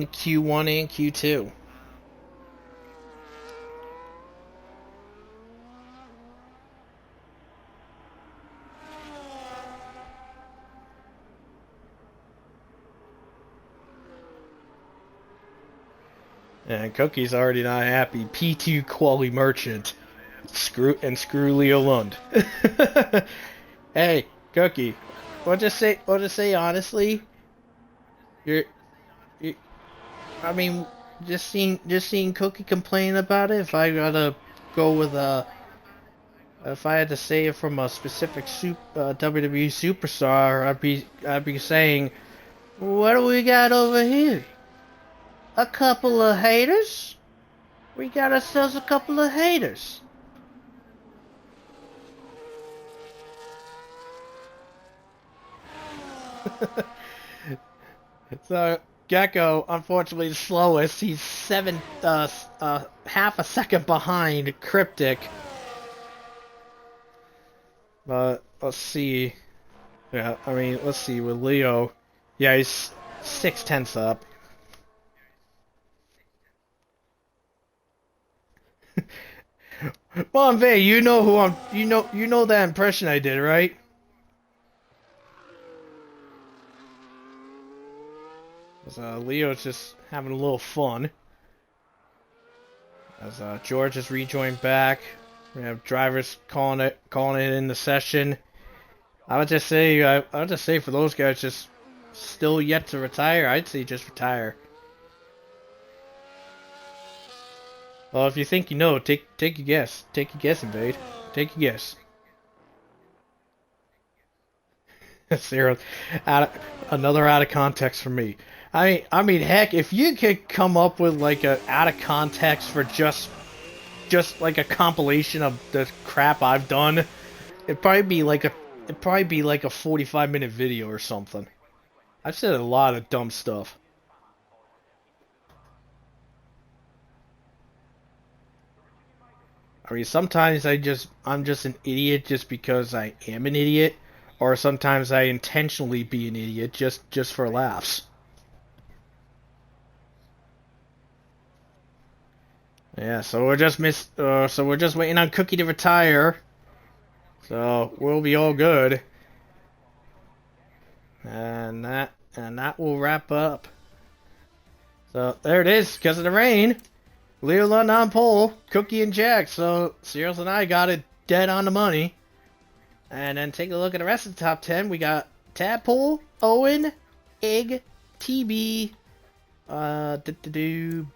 Speaker 1: Q1 and Q2. And Cookie's already not happy. P2 quality merchant. Screw Leo Lund. Hey, Cookie. We'll just say honestly. I mean, just seeing Cookie complain about it. If I gotta go with if I had to say it from a specific WWE superstar, I'd be saying, what do we got over here? A couple of haters? We got ourselves a couple of haters. So Gecko, unfortunately, the slowest. He's half a second behind Cryptic. But let's see. Yeah, I mean, let's see with Leo. Yeah, he's 6/10 up. Bonvay, you know who I'm. You know that impression I did, right? Leo's just having a little fun. As George has rejoined back, we have drivers calling it in the session. I would just say for those guys just still yet to retire, I'd say just retire. Well, if you think you know, take a guess. Take a guess, Invade. Take a guess. Zero, another out of context for me. I mean, heck, if you could come up with like a out of context for just like a compilation of the crap I've done, it'd probably be like a 45-minute video or something. I've said a lot of dumb stuff. I mean, sometimes I'm just an idiot just because I am an idiot, or sometimes I intentionally be an idiot just for laughs. Yeah, so we're just waiting on Cookie to retire. So we'll be all good. And that will wrap up. So there it is, because of the rain. Leo Lund on pole, Cookie and Jack. So Seals and I got it dead on the money. And then take a look at the rest of the top 10. We got Tadpole, Owen, Egg, TB,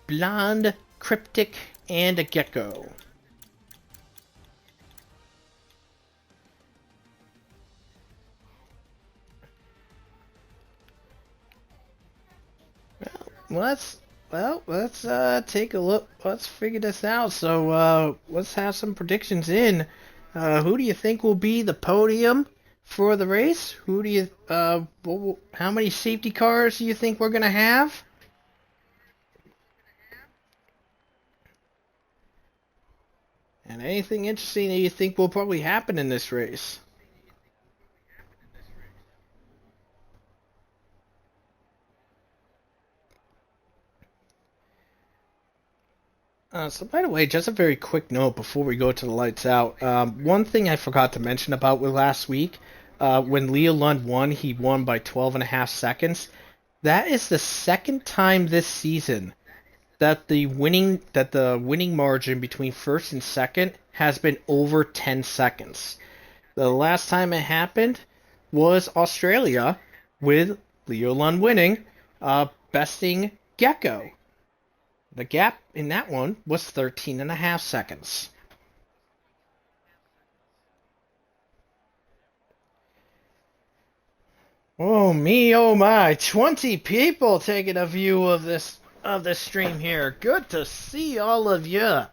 Speaker 1: Blonde, Cryptic, and a Gecko. Well, Well, let's take a look. Let's figure this out. So let's have some predictions in. Who do you think will be the podium for the race? Who do you how many safety cars do you think we're gonna have? And anything interesting that you think will probably happen in this race? So by the way, just a very quick note before we go to the lights out. One thing I forgot to mention about with last week, when Leo Lund won, he won by 12.5 seconds. That is the second time this season that the winning margin between first and second has been over 10 seconds. The last time it happened was Australia with Leo Lund winning, besting Gecko. The gap in that one was 13.5 seconds. Oh me, oh my, 20 people taking a view of this stream here. Good to see all of you.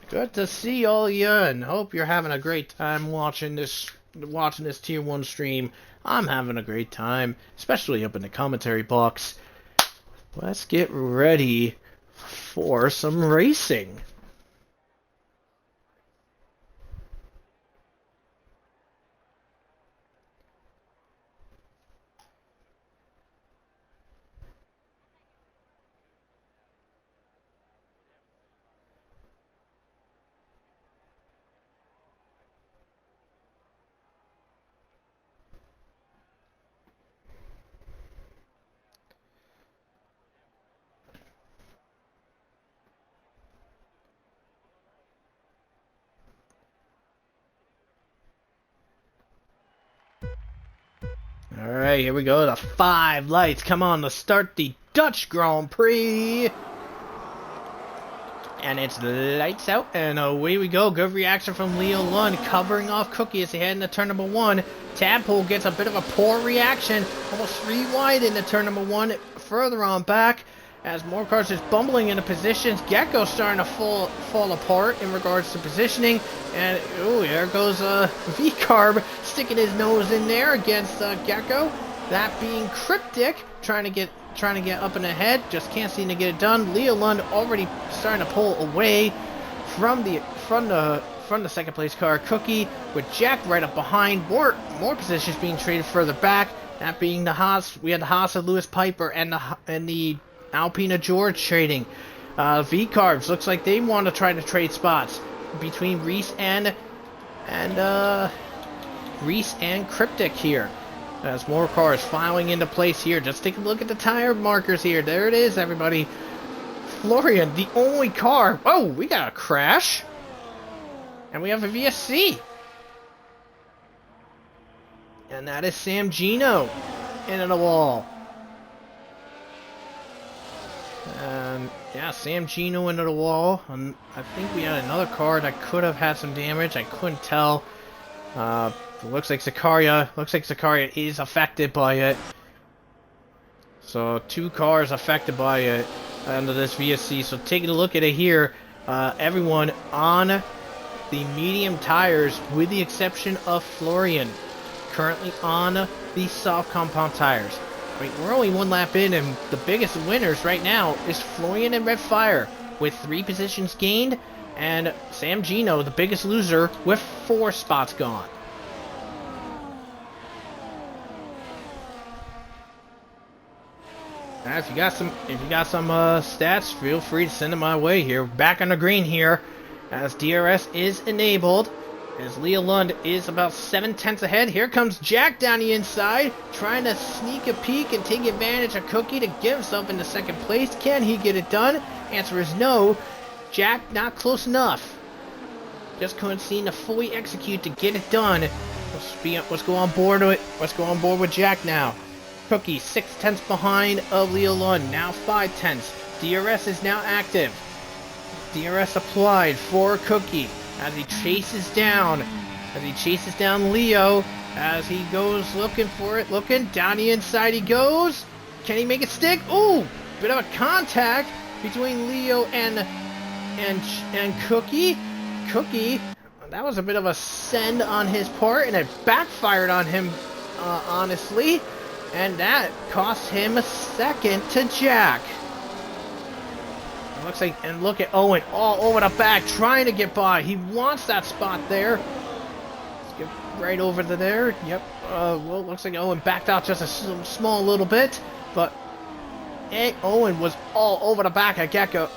Speaker 1: Good to see all you, and hope you're having a great time watching this tier 1 stream. I'm having a great time, especially up in the commentary box. Let's get ready for some racing. Alright, here we go. The 5 lights come on to start the Dutch Grand Prix. And it's lights out, and away we go. Good reaction from Leo Lund, covering off Cookie as they head into turn number 1. Tadpole gets a bit of a poor reaction, almost 3 wide into turn number 1. Further on back, as more cars is bumbling into positions. Gecko starting to fall apart in regards to positioning. And, ooh, there goes V-Carb sticking his nose in there against Gecko. That being Cryptic, trying to get up and ahead, just can't seem to get it done. Leo Lund already starting to pull away from the second place car. Cookie with Jack right up behind. More positions being traded further back. That being the Haas. We had the Haas of Lewis Piper and the Alpina George trading. V-Carbs looks like they want to try to trade spots between Reese and Cryptic here. As more cars filing into place here. Just take a look at the tire markers here. There it is, everybody. Florian, the only car. Oh, we got a crash. And we have a VSC. And that is Sam Gino into the wall. And yeah, Sam Gino into the wall. And I think we had another car that could have had some damage. I couldn't tell. Looks like Zakaria is affected by it. So 2 cars affected by it under this VSC. So taking a look at it here, everyone on the medium tires, with the exception of Florian, currently on the soft compound tires. I mean, we're only 1 lap in, and the biggest winners right now is Florian and Red Fire with 3 positions gained, and Sam Gino, the biggest loser, with 4 spots gone. Now, if you got some stats, feel free to send them my way here. Back on the green here, as DRS is enabled, as Leo Lund is about 7/10 ahead. Here comes Jack down the inside, trying to sneak a peek and take advantage of Cookie to get himself into second place. Can he get it done? Answer is no. Jack not close enough. Just couldn't seem to fully execute to get it done. Let's go on board with it. Let's go on board with Jack now. Cookie 6/10 behind of Leo Lund, now 5/10. DRS is now active. DRS applied for Cookie as he chases down Leo as he goes looking for it, looking down the inside he goes. Can he make it stick? Ooh, bit of a contact between Leo and Cookie. Cookie, that was a bit of a send on his part, and it backfired on him, honestly. And that cost him a second to Jack. It looks like, and look at Owen all over the back, trying to get by. He wants that spot there. Let's get right over to there. Yep. Well, looks like Owen backed out just a small little bit, but Owen was all over the back of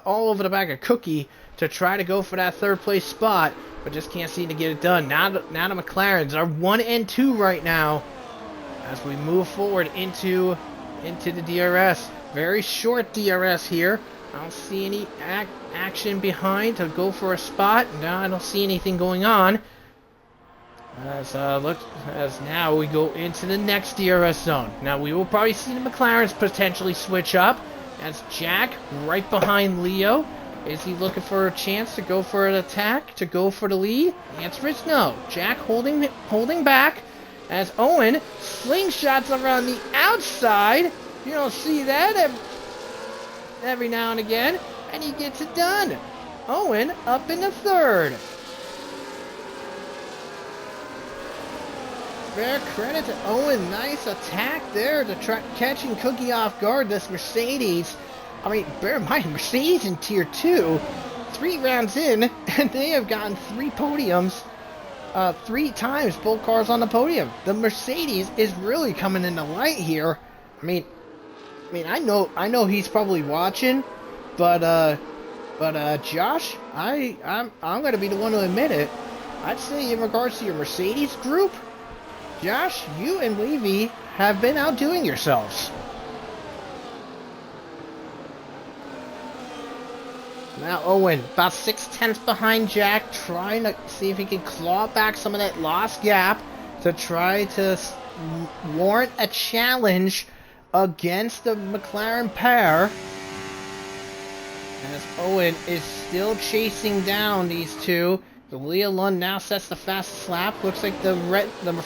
Speaker 1: all over the back of Cookie to try to go for that third place spot, but just can't seem to get it done. Now the McLarens are 1 and 2 right now as we move forward into the DRS. Very short DRS here. I don't see any action behind to go for a spot. No, I don't see anything going on. As now we go into the next DRS zone. Now we will probably see the McLarens potentially switch up. As Jack right behind Leo. Is he looking for a chance to go for an attack, to go for the lead? The answer is no. Jack holding back as Owen slingshots around the outside. You don't see that every now and again, and he gets it done. Owen up in the third. Fair credit to Owen. Nice attack there to try catching Cookie off guard. This Mercedes, I mean, bear in mind, Mercedes in Tier 2, 3 rounds in, and they have gotten 3 podiums, 3 times both cars on the podium. The Mercedes is really coming into light here. I mean, I know he's probably watching, but Josh, I'm gonna be the one to admit it. I'd say in regards to your Mercedes group, Josh, you and Levy have been outdoing yourselves. Now Owen, about 6/10 behind Jack, trying to see if he can claw back some of that lost gap to try to warrant a challenge against the McLaren pair. As Owen is still chasing down these two. The Leo Lund now sets the fastest lap. Looks like the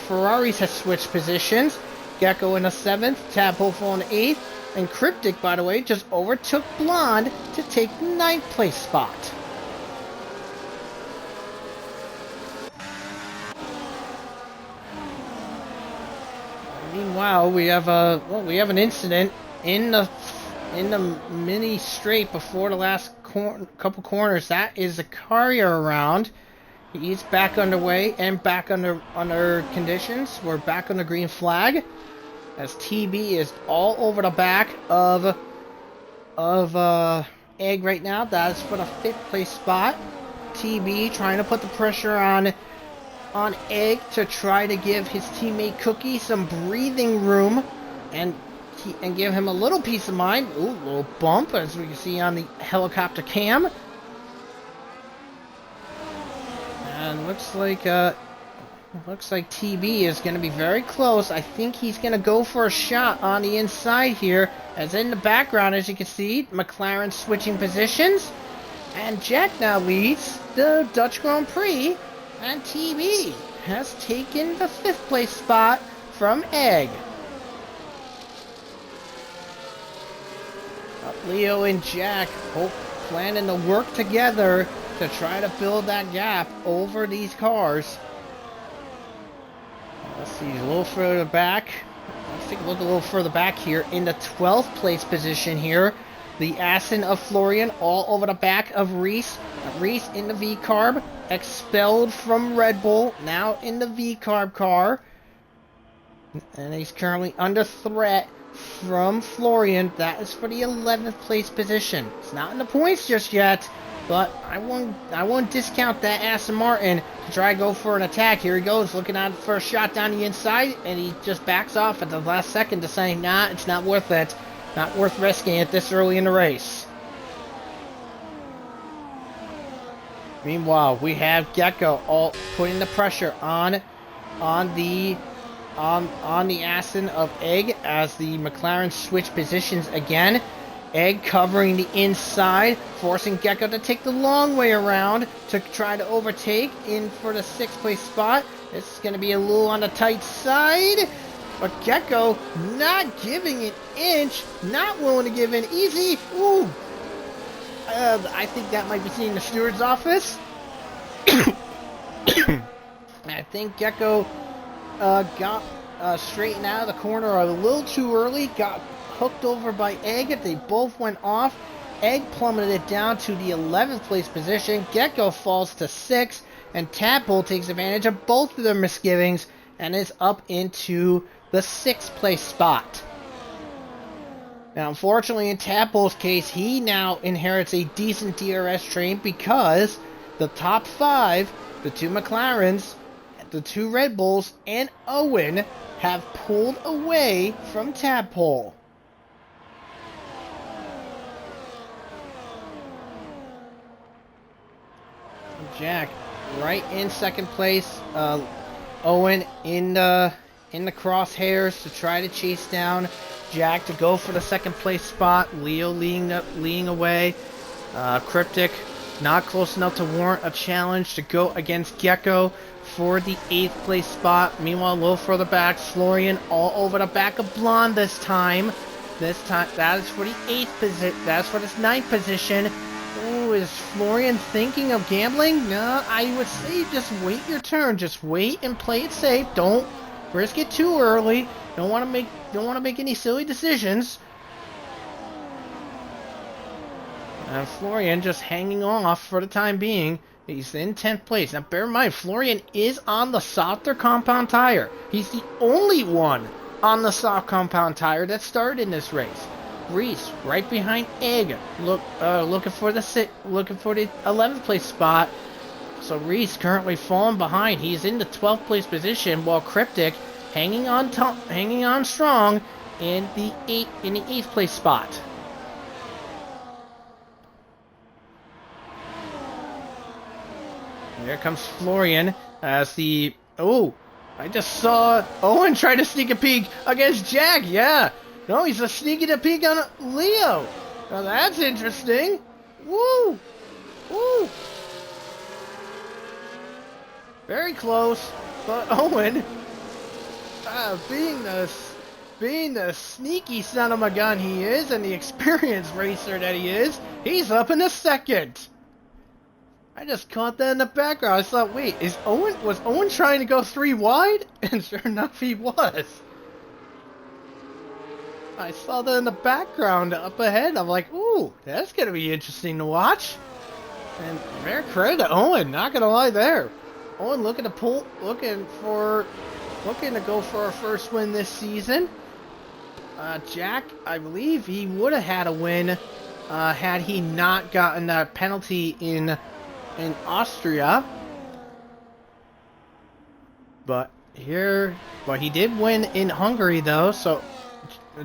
Speaker 1: Ferraris have switched positions. Gecko in the 7th, Tadpole in the 8th, and Cryptic, by the way, just overtook Blonde to take the 9th place spot. Meanwhile, we have an incident in the mini straight before the last couple corners. That is the Carrier around. He's back underway and back under conditions. We're back on the green flag as TB is all over the back of Egg right now. That is for the 5th place spot. TB trying to put the pressure on Egg to try to give his teammate Cookie some breathing room and give him a little peace of mind. Ooh, a little bump as we can see on the helicopter cam. And looks like TB is going to be very close. I think he's going to go for a shot on the inside here. As in the background, as you can see, McLaren switching positions. And Jack now leads the Dutch Grand Prix. And TB has taken the 5th place spot from Egg. Leo and Jack planning to work together to try to build that gap over these cars. Let's see, a little further back. Let's take a look a little further back here. In the 12th place position here, the Aston of Florian all over the back of Reese. Reese in the V-Carb, expelled from Red Bull, now in the V-Carb car. And he's currently under threat from Florian. That is for the 11th place position. It's not in the points just yet, but I won't discount that Aston Martin to try to go for an attack. Here he goes, looking out for a shot down the inside, and he just backs off at the last second to say, nah, it's not worth it. Not worth risking it this early in the race. Meanwhile, we have Gecko all putting the pressure on the Aston of Egg as the McLaren switch positions again. Egg covering the inside, forcing Gecko to take the long way around to try to overtake in for the 6th place spot. This is going to be a little on the tight side.
Speaker 2: But Gecko not giving an inch, not willing to give in easy. Ooh. I think that might be seen in the steward's office. I think Gecko got straightened out of the corner a little too early, got hooked over by Egg. They both went off. Egg plummeted down to the 11th place position. Gecko falls to 6th, and Tadpole takes advantage of both of their misgivings and is up into the 6th place spot. Now, unfortunately, in Tadpole's case, he now inherits a decent DRS train because the top 5, the 2 McLarens, the 2 Red Bulls, and Owen have pulled away from Tadpole. Jack right in 2nd place. Owen in the crosshairs to try to chase down Jack to go for the 2nd place spot. Leo leading away. Cryptic not close enough to warrant a challenge to go against Gecko for the 8th place spot. Meanwhile, a little further back, Florian all over the back of Blonde this time. That is for the 8th position. That's for this 9th position. Ooh, is Florian thinking of gambling? No, I would say just wait your turn. Just wait and play it safe. Don't risk it too early. Don't want to make any silly decisions. And Florian just hanging off for the time being. He's in 10th place. Now bear in mind, Florian is on the softer compound tire. He's the only one on the soft compound tire that started in this race. Reese right behind Egg, looking for the 11th place spot. So Reese currently falling behind. He's in the 12th place position, while Cryptic hanging on strong in the 8th place spot. Here comes Florian as I just saw Owen try to sneak a peek against Jack. Yeah. No, he's just sneaking a peek on Leo. Now that's interesting. Woo! Woo! Very close, but Owen, being the sneaky son of a gun he is, and the experienced racer that he is, he's up in a 2nd. I just caught that in the background. I thought, wait, was Owen trying to go 3 wide? And sure enough, he was. I saw that in the background up ahead. I'm like, ooh, that's going to be interesting to watch. And fair credit to Owen, not going to lie there. Owen looking to go for a first win this season. Jack, I believe he would have had a win had he not gotten that penalty in Austria. But he did win in Hungary though, so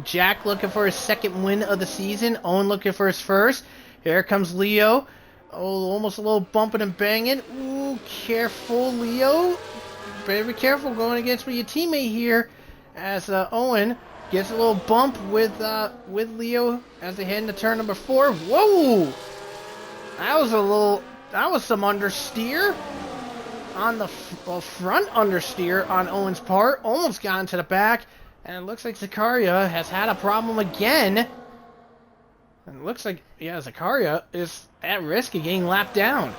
Speaker 2: Jack looking for his 2nd win of the season. Owen looking for his 1st. Here comes Leo. Oh, almost a little bumping and banging. Ooh, careful, Leo. Better be careful going against your teammate here. As Owen gets a little bump with Leo as they head into turn number 4. Whoa! That was some understeer on the front understeer on Owen's part. Almost got into the back. And it looks like Zakaria has had a problem again. And it looks like, Zakaria is at risk of getting lapped down.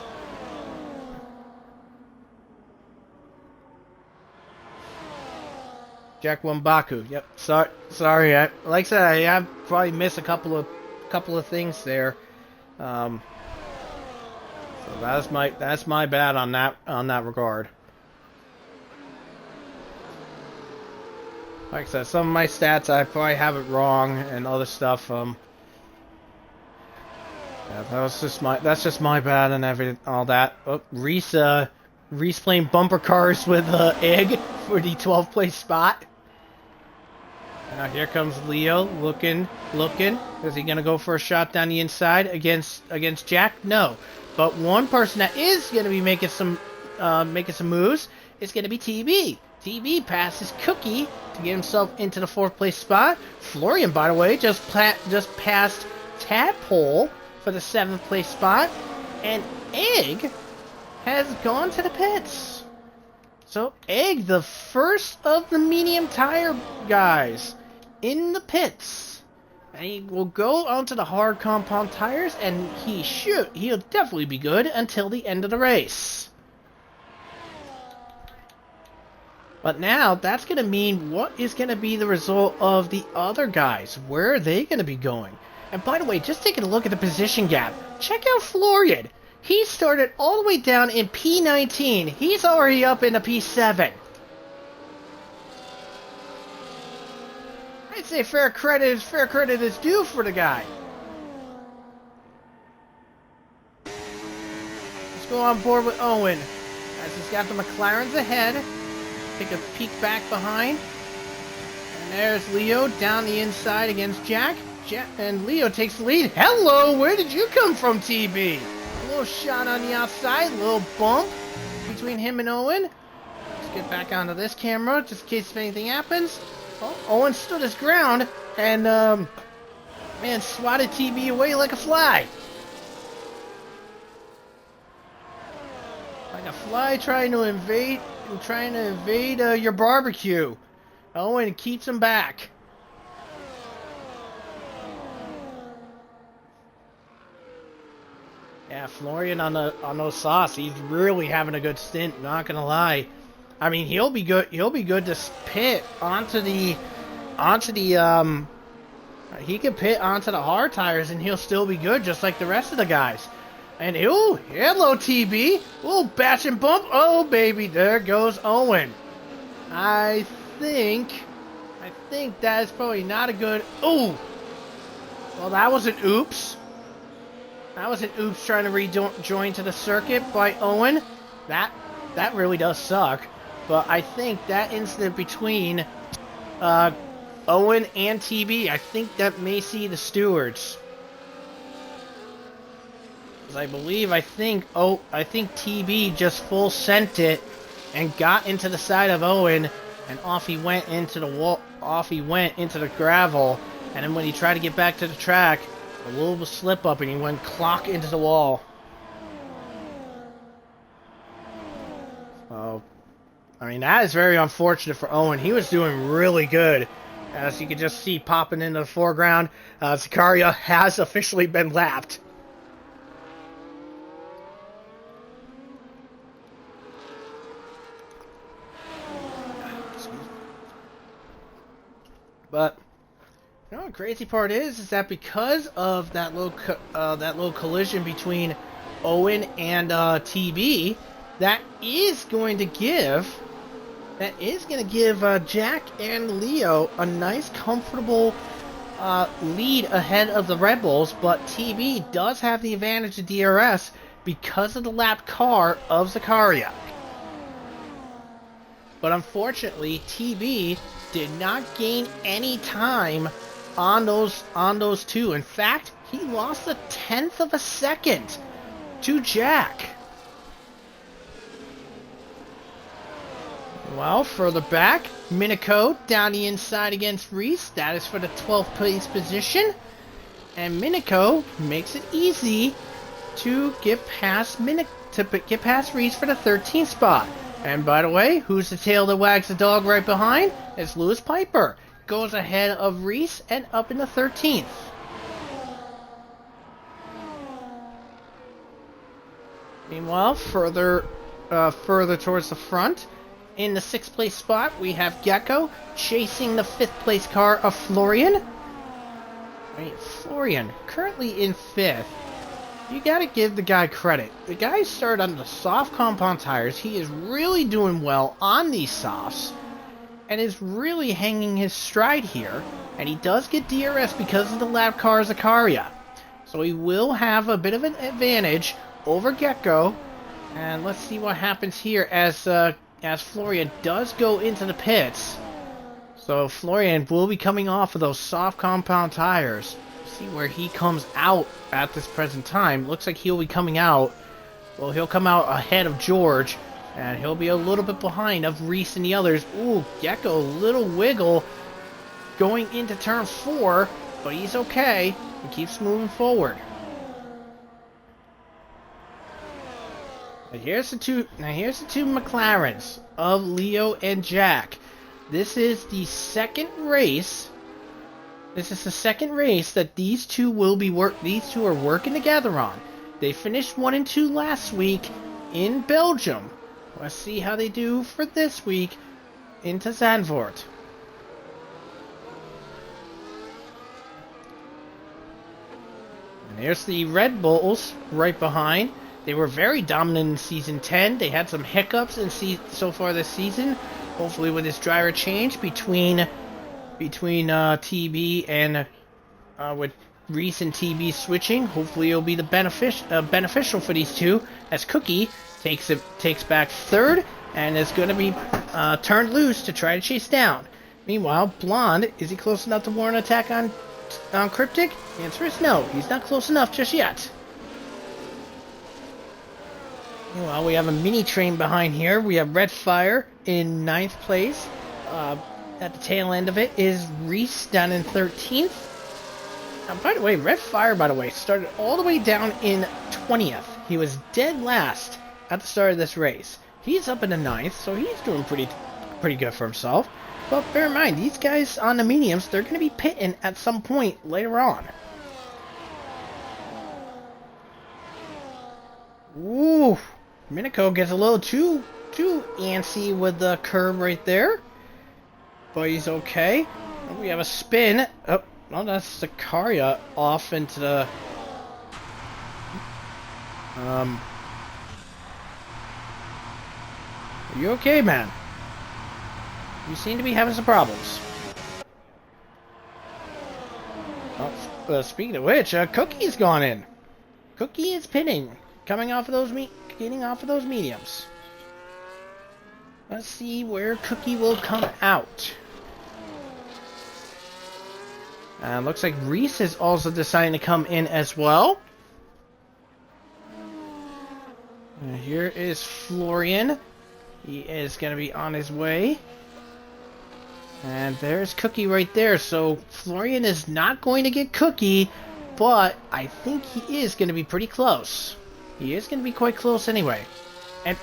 Speaker 2: Jack Wambaku. Yep. Sorry. Like I said, I probably missed a couple of things there. So that's my bad on that regard. Like I said, some of my stats I probably have it wrong, and other stuff. Yeah, that's just my bad and all that. Oh, Reese playing bumper cars with Egg for the 12th place spot. Now here comes Leo looking. Is he gonna go for a shot down the inside against Jack? No. But one person that is gonna be making some moves is gonna be TB. TB passes Cookie to get himself into the 4th place spot. Florian, by the way, just passed Tadpole for the 7th place spot. And Egg has gone to the pits. So Egg, the first of the medium tire guys in the pits. And he will go onto the hard compound tires, and he'll definitely be good until the end of the race. But now, that's going to mean what is going to be the result of the other guys. Where are they going to be going? And by the way, just taking a look at the position gap. Check out Florian. He started all the way down in P19. He's already up in the P7. I'd say fair credit is due for the guy. Let's go on board with Owen, as he's got the McLarens ahead. Take a peek back behind. And there's Leo down the inside against Jack. And Leo takes the lead. Hello, where did you come from, TB? A little shot on the outside, a little bump between him and Owen. Let's get back onto this camera, just in case if anything happens. Oh, Owen stood his ground, and, man, swatted TB away like a fly. Like a fly trying to invade your barbecue. Owen keeps him back. Yeah, Florian on those sauce, he's really having a good stint, not gonna lie. I mean, he'll be good to pit onto the he can pit onto the hard tires and he'll still be good just like the rest of the guys. And hello TB, little batch and bump. Oh baby, there goes Owen. I think that is probably not a good. Oh, well, that was an oops. That was an oops trying to rejoin to the circuit by Owen. That really does suck. But I think that incident between Owen and TB, I think that may see the stewards. Because I think TB just full sent it and got into the side of Owen, and off he went into the wall. Off he went into the gravel, and then when he tried to get back to the track, a little slip up and he went clock into the wall. Oh, I mean, that is very unfortunate for Owen. He was doing really good. As you can just see popping into the foreground, Zakaria has officially been lapped. But you know, the crazy part is that because of that little collision between Owen and TB, that is going to give Jack and Leo a nice, comfortable lead ahead of the Red Bulls. But TB does have the advantage of DRS because of the lapped car of Zakaria. But unfortunately, TB did not gain any time on those two. In fact, he lost 1/10 of a second to Jack. Well, further back, Minico down the inside against Reese. That is for the 12th place position. And Minico makes it easy to get past Reese for the 13th spot. And by the way, who's the tail that wags the dog right behind? It's Lewis Piper. Goes ahead of Reese and up in the 13th. Meanwhile, further towards the front, in the 6th place spot, we have Gecko chasing the 5th place car of Florian. Florian, currently in 5th. You gotta give the guy credit. The guy started on the soft compound tires. He is really doing well on these softs and is really hanging his stride here. And he does get DRS because of the lap car Zakaria. So he will have a bit of an advantage over Gecko. And let's see what happens here as Florian does go into the pits. So Florian will be coming off of those soft compound tires. See where he comes out at this present time. Looks like he'll be coming out. Well, he'll come out ahead of George. And he'll be a little bit behind of Reese and the others. Ooh, Gecko, little wiggle going into turn 4. But he's okay. He keeps moving forward. Here's the two. Now here's the two McLarens of Leo and Jack. This is the second race. This is the second race that these two will be These two are working together on. They finished 1 and 2 last week in Belgium. Let's see how they do for this week into Zandvoort. And there's the Red Bulls right behind. They were very dominant in Season 10. They had some hiccups in so far this season. Hopefully with this driver change between TB and with Reese and TB switching, hopefully it'll be the beneficial for these two, as Cookie takes back third and is going to be turned loose to try to chase down. Meanwhile, Blonde, is he close enough to warrant an attack on Cryptic? The answer is no, he's not close enough just yet. Meanwhile, we have a mini train behind here. We have Red Fire in 9th place. At the tail end of it is Reese down in 13th. Now, by the way, Red Fire, started all the way down in 20th. He was dead last at the start of this race. He's up in the 9th, so he's doing pretty good for himself. But bear in mind, these guys on the mediums, they're going to be pitting at some point later on. Ooh, Minico gets a little too antsy with the curb right there. But he's okay. We have a spin. Oh, well, that's Zakaria off into the... Are you okay, man? You seem to be having some problems. Oh, speaking of which, Cookie's gone in. Cookie is pinning. Getting off of those mediums. Let's see where Cookie will come out. Looks like Reese is also deciding to come in as well. And here is Florian. He is going to be on his way. And there's Cookie right there. So Florian is not going to get Cookie, but I think he is going to be pretty close. He is going to be quite close anyway. And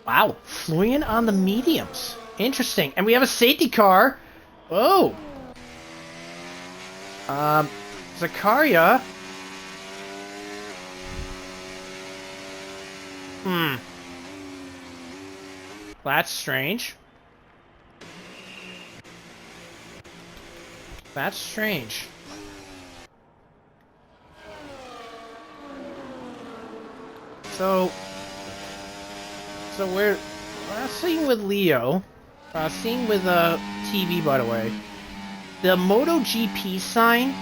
Speaker 2: wow, Florian on the mediums. Interesting. And we have a safety car. Oh. Zakaria. That's strange. That's strange. So we're seeing with Leo, seeing with TV, by the way, the MotoGP sign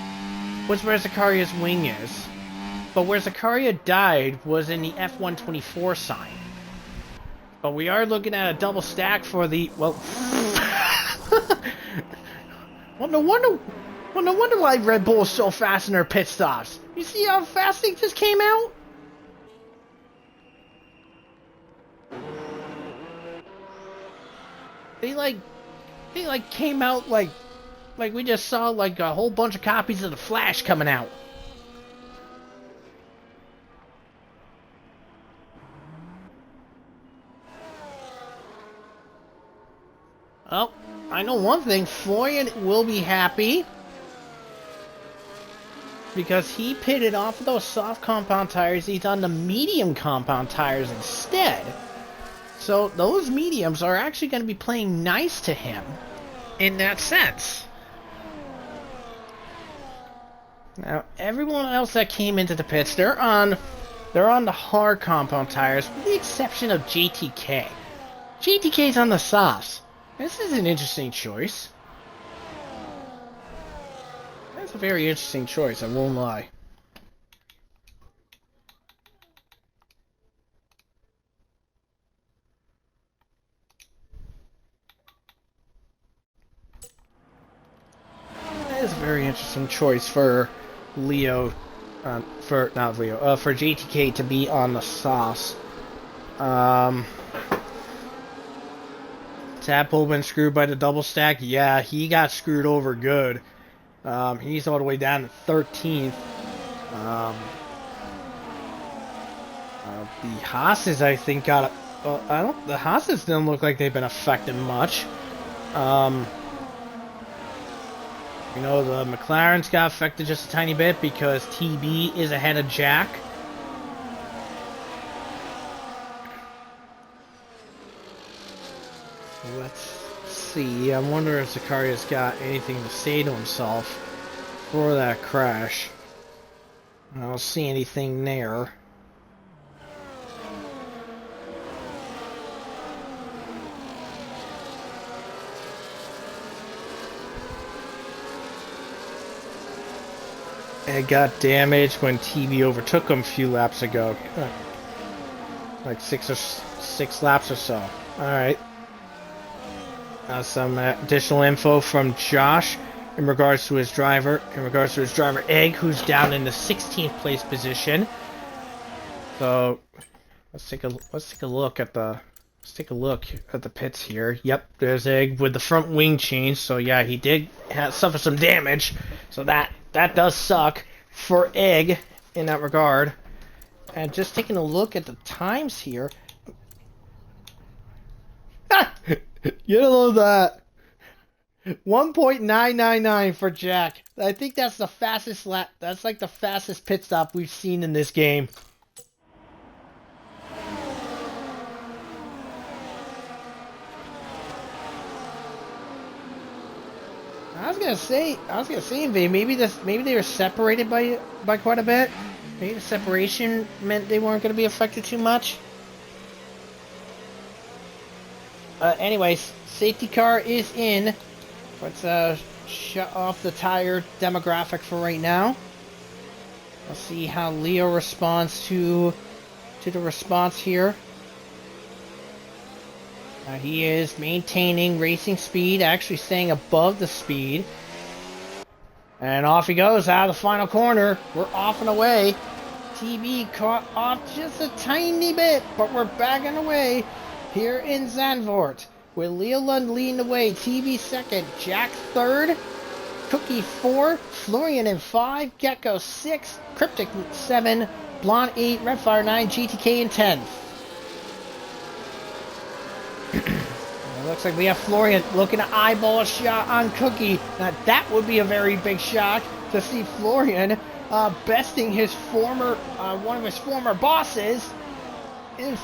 Speaker 2: was where Zakaria's wing is, but where Zakaria died was in the F124 sign. But we are looking at a double stack for the, well, no wonder why Red Bull is so fast in their pit stops. You see how fast they just came out? They came out like we just saw like a whole bunch of copies of the Flash coming out. Oh, I know one thing, Florian will be happy because he pitted off of those soft compound tires. He's on the medium compound tires instead. So those mediums are actually going to be playing nice to him in that sense. Now, everyone else that came into the pits, they're on the hard compound tires, with the exception of JTK. JTK's on the softs. This is an interesting choice. That's a very interesting choice, I won't lie. That is a very interesting choice for Leo, for JTK to be on the sauce. Tadpole been screwed by the double stack. Yeah, he got screwed over good. He's all the way down to 13th. The Haas's, I think, got. I don't. The Haas's didn't look like they've been affected much. You know, the McLaren's got affected just a tiny bit because TB is ahead of Jack. Let's see. I wonder if Zacharias got anything to say to himself for that crash. I don't see anything there. It got damaged when TV overtook him a few laps ago. Like six laps or so. Alright. Some additional info from Josh in regards to his driver. Egg, who's down in the 16th place position. So let's take a look at the pits here. Yep, there's Egg with the front wing change. So yeah, he did suffer some damage. So that does suck for Egg in that regard. And just taking a look at the times here. You know that 1.999 for Jack. I think that's the fastest lap. That's like the fastest pit stop we've seen in this game. I was gonna say, maybe they were separated by quite a bit. Maybe the separation meant they weren't gonna be affected too much. Anyways, safety car is in. Let's shut off the tire demographic for right now. Let's see how Leo responds to the response here. He is maintaining racing speed, actually staying above the speed. And off he goes out of the final corner. We're off and away. TV caught off just a tiny bit, but we're backing away here in Zandvoort. With Leo Lund leading the way, TV second, Jack third, Cookie 4, Florian in 5, Gecko 6, Cryptic 7, Blonde 8, Redfire 9, GTK in 10th. It looks like we have Florian looking to eyeball a shot on Cookie. Now that would be a very big shock to see Florian besting his former, one of his former bosses in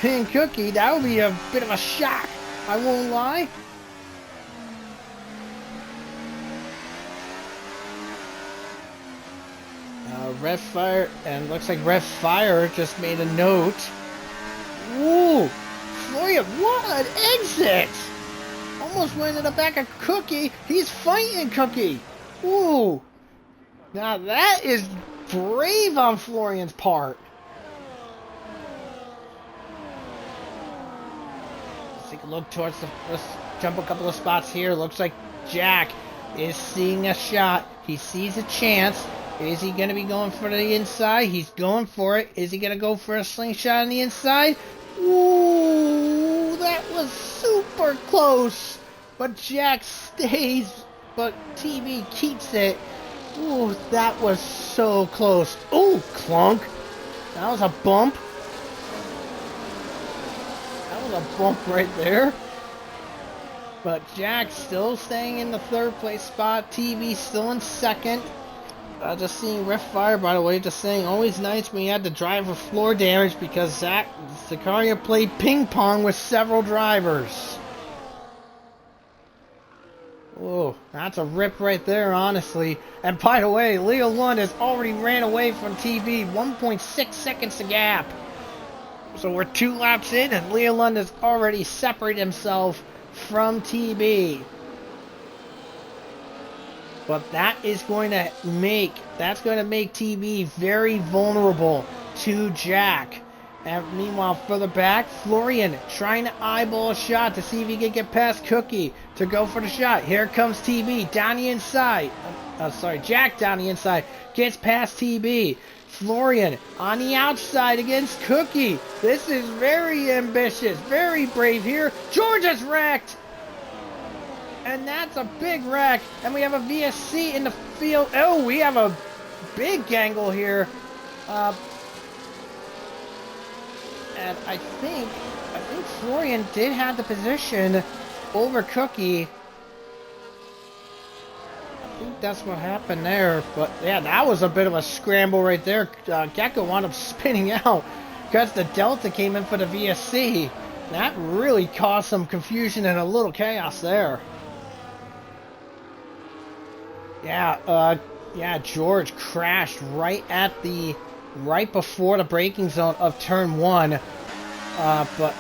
Speaker 2: in Cookie. That would be a bit of a shock, I won't lie. Red Fire, and looks like Red Fire just made a note. Ooh, Florian, what an exit! Almost went in the back of Cookie. He's fighting Cookie. Ooh, now that is brave on Florian's part. Let's take a look towards let's jump a couple of spots here. Looks like Jack is seeing a shot. He sees a chance. Is he going to be going for the inside? He's going for it. Is he going to go for a slingshot on the inside? Ooh, that was super close. But Jack stays, but TV keeps it. Ooh, that was so close. Ooh, clunk. That was a bump. That was a bump right there. But Jack still staying in the third place spot. TV still in second. Just seeing Ref Fire, by the way, just saying, always nice when you had the driver floor damage because Zakaria played ping pong with several drivers. Oh, that's a rip right there, honestly. And by the way, Leo Lund has already ran away from TB, 1.6 seconds to gap. So we're 2 laps in, and Leo Lund has already separated himself from TB. But that is going to make TB very vulnerable to Jack. And meanwhile, further back, Florian trying to eyeball a shot to see if he can get past Cookie to go for the shot. Here comes TB down the inside. Jack down the inside gets past TB. Florian on the outside against Cookie. This is very ambitious, very brave here. George is wrecked. And that's a big wreck. And we have a VSC in the field. Oh, we have a big angle here. And I think Florian did have the position over Cookie. I think that's what happened there. But yeah, that was a bit of a scramble right there. Gecko wound up spinning out because the Delta came in for the VSC. That really caused some confusion and a little chaos there. Yeah, George crashed right before the braking zone of turn 1. But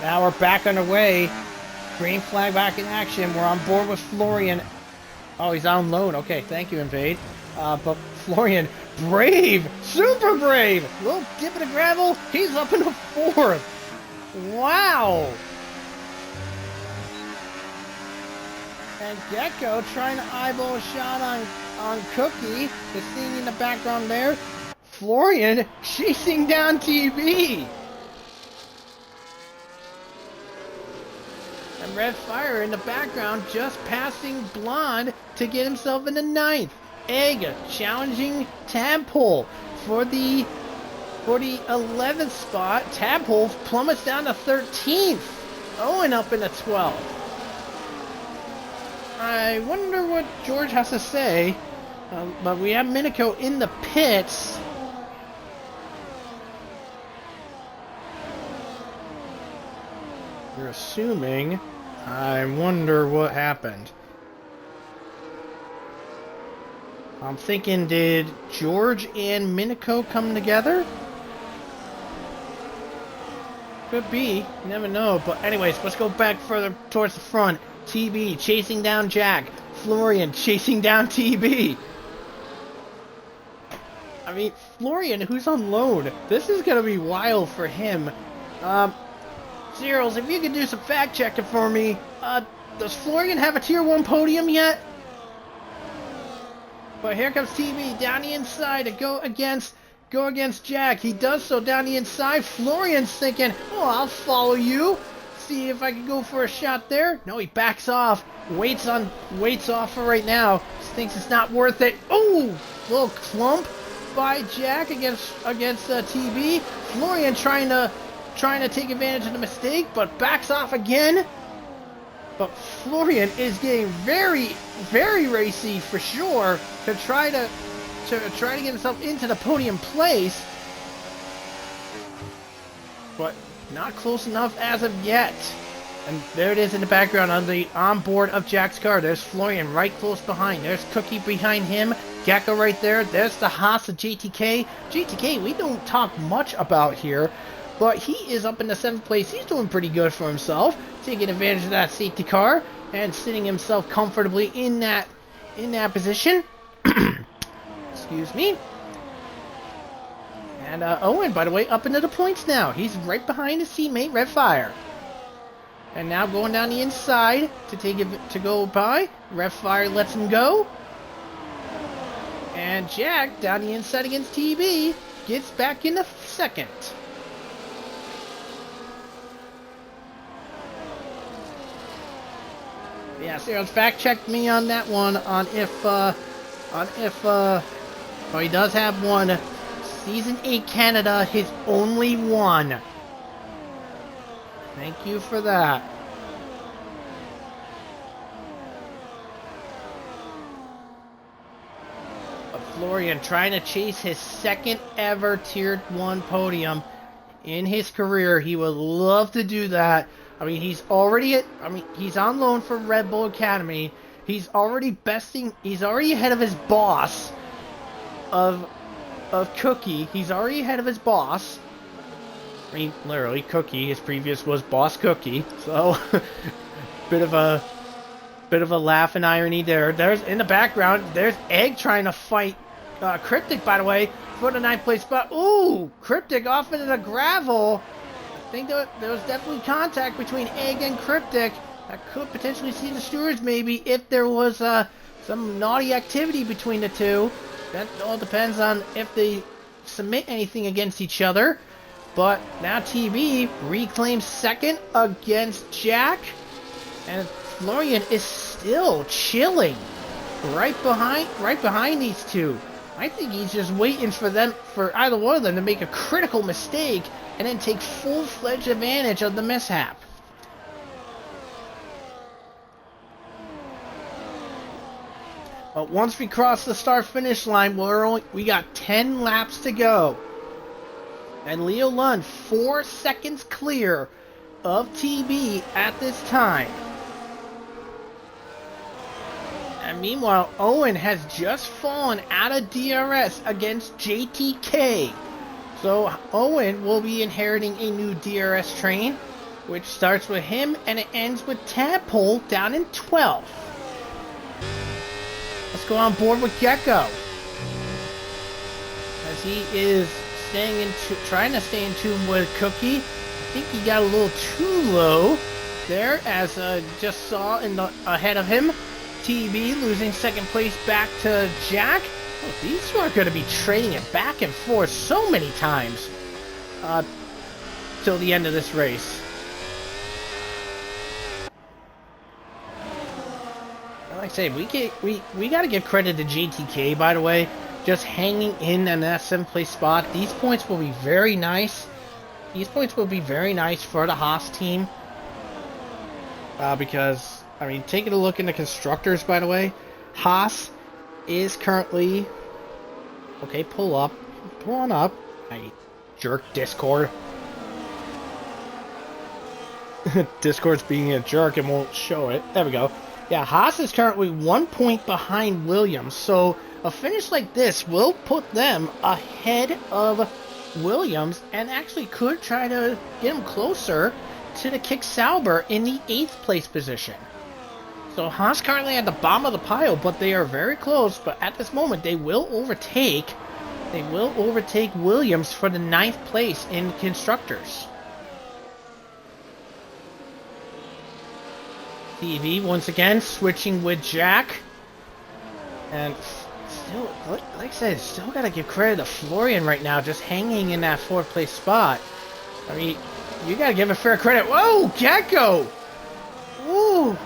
Speaker 2: now we're back underway. Green flag back in action. We're on board with Florian. Oh, he's on loan. Okay, thank you, Invade. But Florian, brave, super brave. Little dip in the gravel. He's up in the 4th. Wow. And Gecko trying to eyeball a shot on Cookie. The scene in the background there. Florian chasing down TV. And Red Fire in the background just passing Blonde to get himself in the 9th. Egg challenging Tadpole for the 11th spot. Tadpole plummets down to 13th. Owen up in the 12th. I wonder what George has to say. But we have Minico in the pits. You're assuming. I wonder what happened. I'm thinking, did George and Minico come together? Could be. You never know. But anyways, let's go back further towards the front. TB chasing down Jack. Florian chasing down TB. I mean, Florian, who's on loan. This is going to be wild for him. Zeros, if you could do some fact checking for me. Does Florian have a tier 1 podium yet? But here comes TB down the inside to go against Jack. He does so down the inside. Florian's thinking, oh, I'll follow you. See if I can go for a shot there. No, he backs off. Waits off for right now. Just thinks it's not worth it. Oh, little clump by Jack against TB. Florian trying to take advantage of the mistake, but backs off again. But Florian is getting very, very racy for sure to try to get himself into the podium place. But not close enough as of yet. And there it is in the background on the onboard of Jack's car. There's Florian right close behind. There's Cookie behind him. Gecko right there. There's the Haas of JTK. JTK, we don't talk much about here. But he is up in the 7th place. He's doing pretty good for himself. Taking advantage of that safety car. And sitting himself comfortably in that position. Excuse me. And Owen, by the way, up into the points now. He's right behind his teammate, Red Fire. And now going down the inside to go by. Red Fire lets him go. And Jack, down the inside against TB, gets back in the 2nd. Yeah, Sarah's fact checked me on that one on if he does have one. Season 8 Canada, his only one. Thank you for that. But Florian trying to chase his 2nd ever Tier 1 podium in his career. He would love to do that. I mean, he's on loan for Red Bull Academy. He's already ahead of his boss of Cookie. He's already ahead of his boss. I mean, literally, Cookie. His previous was Boss Cookie. So, bit of a laugh and irony there. There's in the background. There's Egg trying to fight Cryptic, by the way, for the 9th place spot. Ooh, Cryptic off into the gravel. I think there was definitely contact between Egg and Cryptic. I could potentially see the stewards maybe if there was some naughty activity between the two. That all depends on if they submit anything against each other. But now TB reclaims 2nd against Jack. And Florian is still chilling right behind these two. I think he's just waiting for either one of them to make a critical mistake and then take full-fledged advantage of the mishap. But once we cross the start-finish line, we got 10 laps to go. And Leo Lund 4 seconds clear of TB at this time. And meanwhile, Owen has just fallen out of DRS against JTK. So Owen will be inheriting a new DRS train, which starts with him and it ends with Tadpole down in 12th. Let's go on board with Gecko, as he is trying to stay in tune with Cookie. I think he got a little too low there, as just saw ahead of him, TB losing second place back to Jack. Oh, these two are going to be trading it back and forth so many times till the end of this race. Like I say, we got to give credit to JTK, by the way, just hanging in that 7th place spot. These points will be very nice. These points will be very nice for the Haas team. Because, I mean, taking a look in the constructors, by the way, Haas is currently... Okay, pull up. Pull on up. I jerk Discord. Discord's being a jerk and won't show it. There we go. Yeah, Haas is currently 1 point behind Williams, so a finish like this will put them ahead of Williams and actually could try to get him closer to the Kick Sauber in the 8th place position. So Haas currently at the bottom of the pile, but they are very close. But at this moment, they will overtake Williams for the 9th place in constructors. TV once again switching with Jack, and still, like I said, still gotta give credit to Florian right now, just hanging in that 4th place spot. I mean, you gotta give a fair credit. Whoa, Gecko! Ooh,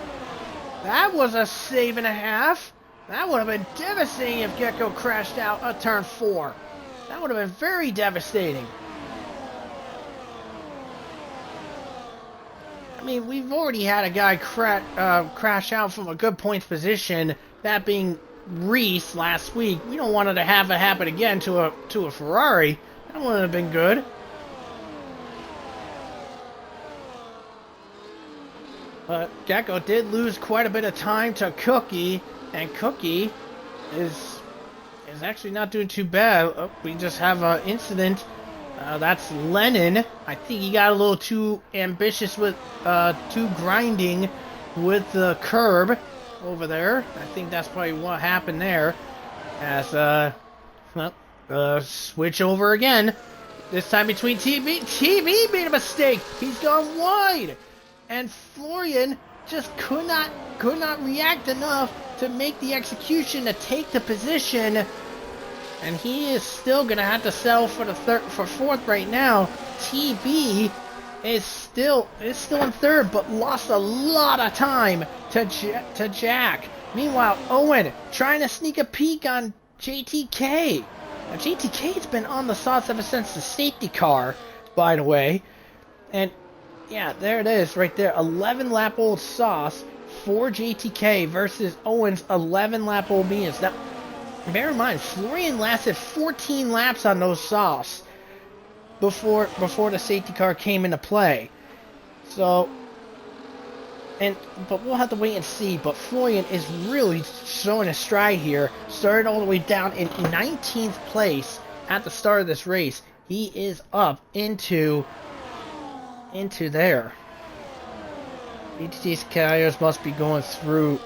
Speaker 2: that was a save and a half. That would have been devastating if Gecko crashed out at turn 4. That would have been very devastating. I mean, we've already had a guy crash out from a good points position, that being Reese last week. We don't want it to have it happen again to a Ferrari. That wouldn't have been good. But Gecko did lose quite a bit of time to Cookie, and Cookie is actually not doing too bad. Oh, we just have an incident. That's Lennon. I think he got a little too ambitious with, too grinding with the curb over there. I think that's probably what happened there. As, switch over again. This time between TB. TB made a mistake. He's gone wide. And Florian just could not react enough to make the execution to take the position. And he is still gonna have to settle for for 4th right now. TB is still in 3rd, but lost a lot of time to Jack. Meanwhile, Owen trying to sneak a peek on JTK. Now, JTK's been on the sauce ever since the safety car, by the way. And yeah, there it is right there. 11-lap-old sauce for JTK versus Owen's 11-lap-old Mias. Now, bear in mind, Florian lasted 14 laps on those softs before the safety car came into play. So, but we'll have to wait and see. But Florian is really showing a stride here. Started all the way down in 19th place at the start of this race. He is up into there. BTT's carriers must be going through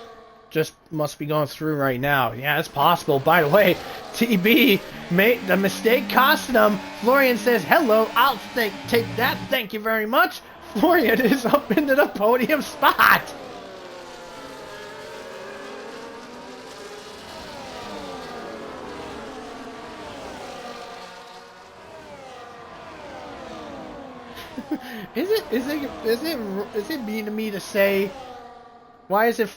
Speaker 2: right now. Yeah, it's possible. By the way, TB made the mistake, costing him. Florian says, hello, I'll take that, thank you very much. Florian is up into the podium spot. Is it mean to me to say, why is it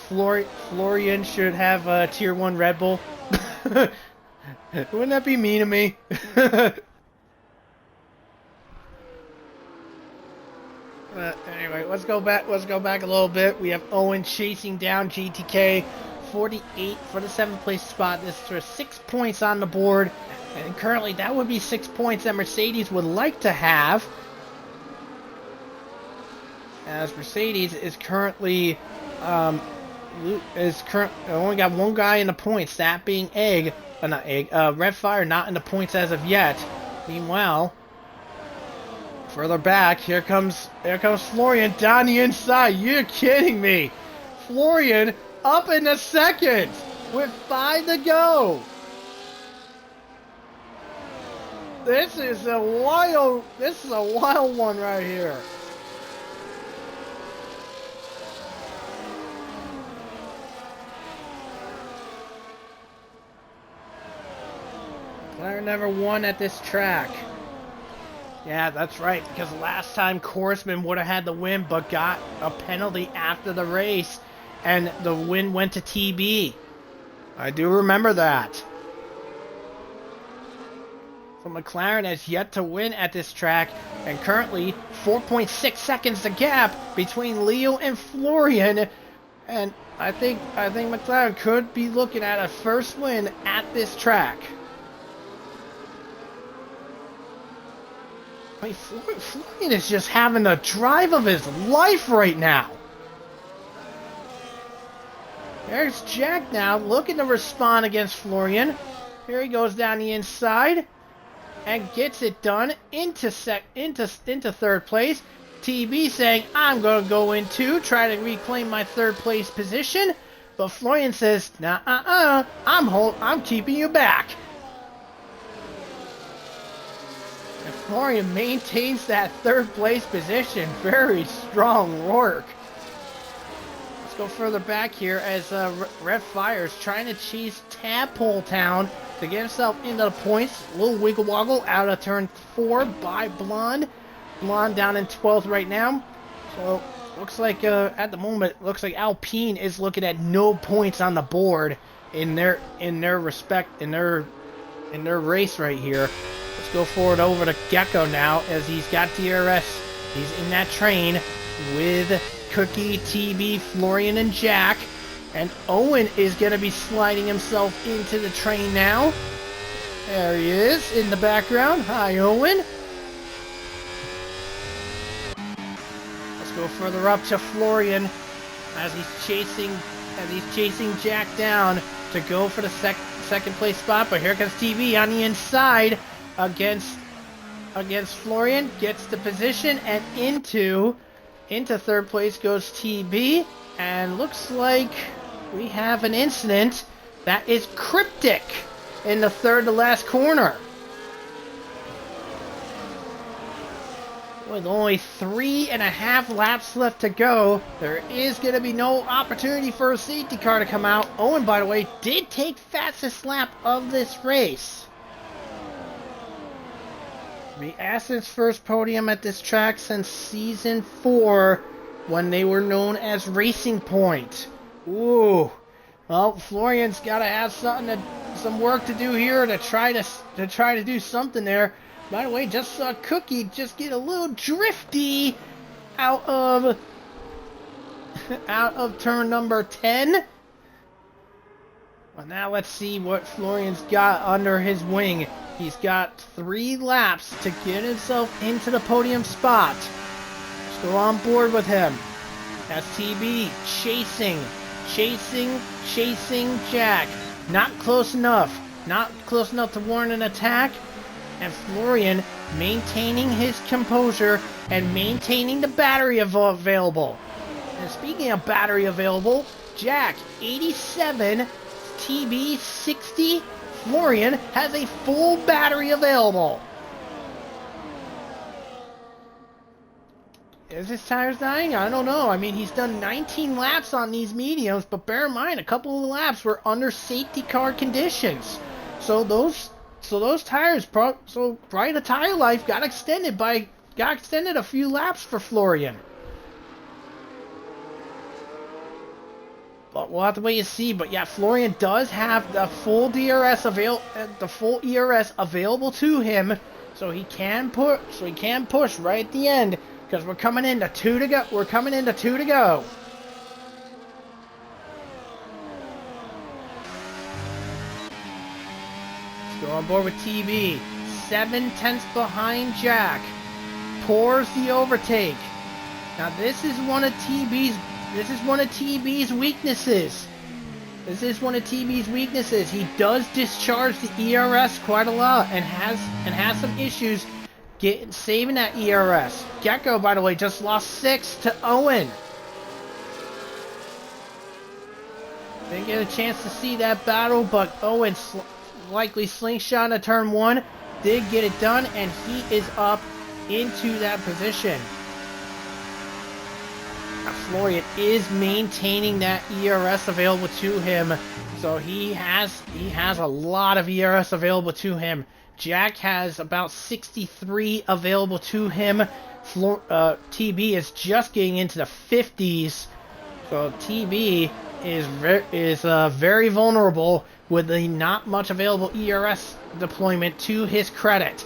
Speaker 2: Florian should have a tier 1 Red Bull? Wouldn't that be mean to me? But anyway, let's go back. Let's go back a little bit. We have Owen chasing down GTK, 48 for the 7th place spot. This is for 6 points on the board, and currently that would be 6 points that Mercedes would like to have. As Mercedes is currently only got one guy in the points, that being Red Fire not in the points as of yet. Meanwhile, further back, here comes Florian down the inside. You're kidding me. Florian up in the second with 5 to go. This is a wild one right here. McLaren never won at this track. Yeah, that's right, because last time Korsman would have had the win but got a penalty after the race, and the win went to TB. I do remember that. So McLaren has yet to win at this track, and currently 4.6 seconds the gap between Leo and Florian, and I think McLaren could be looking at a first win at this track. I mean, Florian is just having the drive of his life right now. There's Jack now looking to respond against Florian. Here he goes down the inside and gets it done into 3rd place. TB saying, I'm going to go in too, try to reclaim my 3rd place position. But Florian says, nah, I'm keeping you back. And Florian maintains that 3rd place position. Very strong work. Let's go further back here as Red Fire is trying to chase Tadpole Town to get himself into the points. A little wiggle woggle out of turn 4 by Blonde. Blonde down in 12th right now. So looks like at the moment, looks like Alpine is looking at no points on the board in their race right here. Let's go forward over to Gecko now as he's got DRS. He's in that train with Cookie, TB, Florian, and Jack. And Owen is going to be sliding himself into the train now. There he is in the background. Hi, Owen. Let's go further up to Florian as he's chasing Jack down to go for the second place spot. But here comes TB on the inside against Florian. Gets the position and into 3rd place goes TB. And looks like we have an incident that is cryptic in the 3rd to last corner. With only 3.5 laps left to go, there is going to be no opportunity for a safety car to come out. Owen, by the way, did take fastest lap of this race. The Aston's first podium at this track since Season 4, when they were known as Racing Point. Ooh. Well, Florian's got to have some work to do here to try to do something there. By the way, just saw Cookie just get a little drifty out of turn number 10. Well, now let's see what Florian's got under his wing. He's got 3 laps to get himself into the podium spot. Let's go on board with him. That's TB chasing Jack. Not close enough to warrant an attack. And Florian maintaining his composure and maintaining the battery available. And speaking of battery available, Jack 87, TB 60, Florian has a full battery available. Is his tires dying? I don't know. I mean, he's done 19 laps on these mediums, but bear in mind, a couple of the laps were under safety car conditions. So those tires, probably the tire life got extended a few laps for Florian. But we'll have to wait and see. But yeah, Florian does have the full ERS available to him, so he can push right at the end. because we're coming into 2 to go. We're coming into 2 to go. Let's go on board with TB. 7/10 behind Jack. Pours the overtake. Now this is one of TB's. This is one of TB's weaknesses. This is one of TB's weaknesses. He does discharge the ERS quite a lot and has some issues saving that ERS. Gecko, by the way, just lost 6 to Owen. Didn't get a chance to see that battle, but Owen likely slingshot in turn 1. Did get it done, and he is up into that position. Florian is maintaining that ERS available to him, so he has a lot of ERS available to him. Jack has about 63 available to him. TB is just getting into the 50s, so TB is very vulnerable with the not much available ERS deployment to his credit.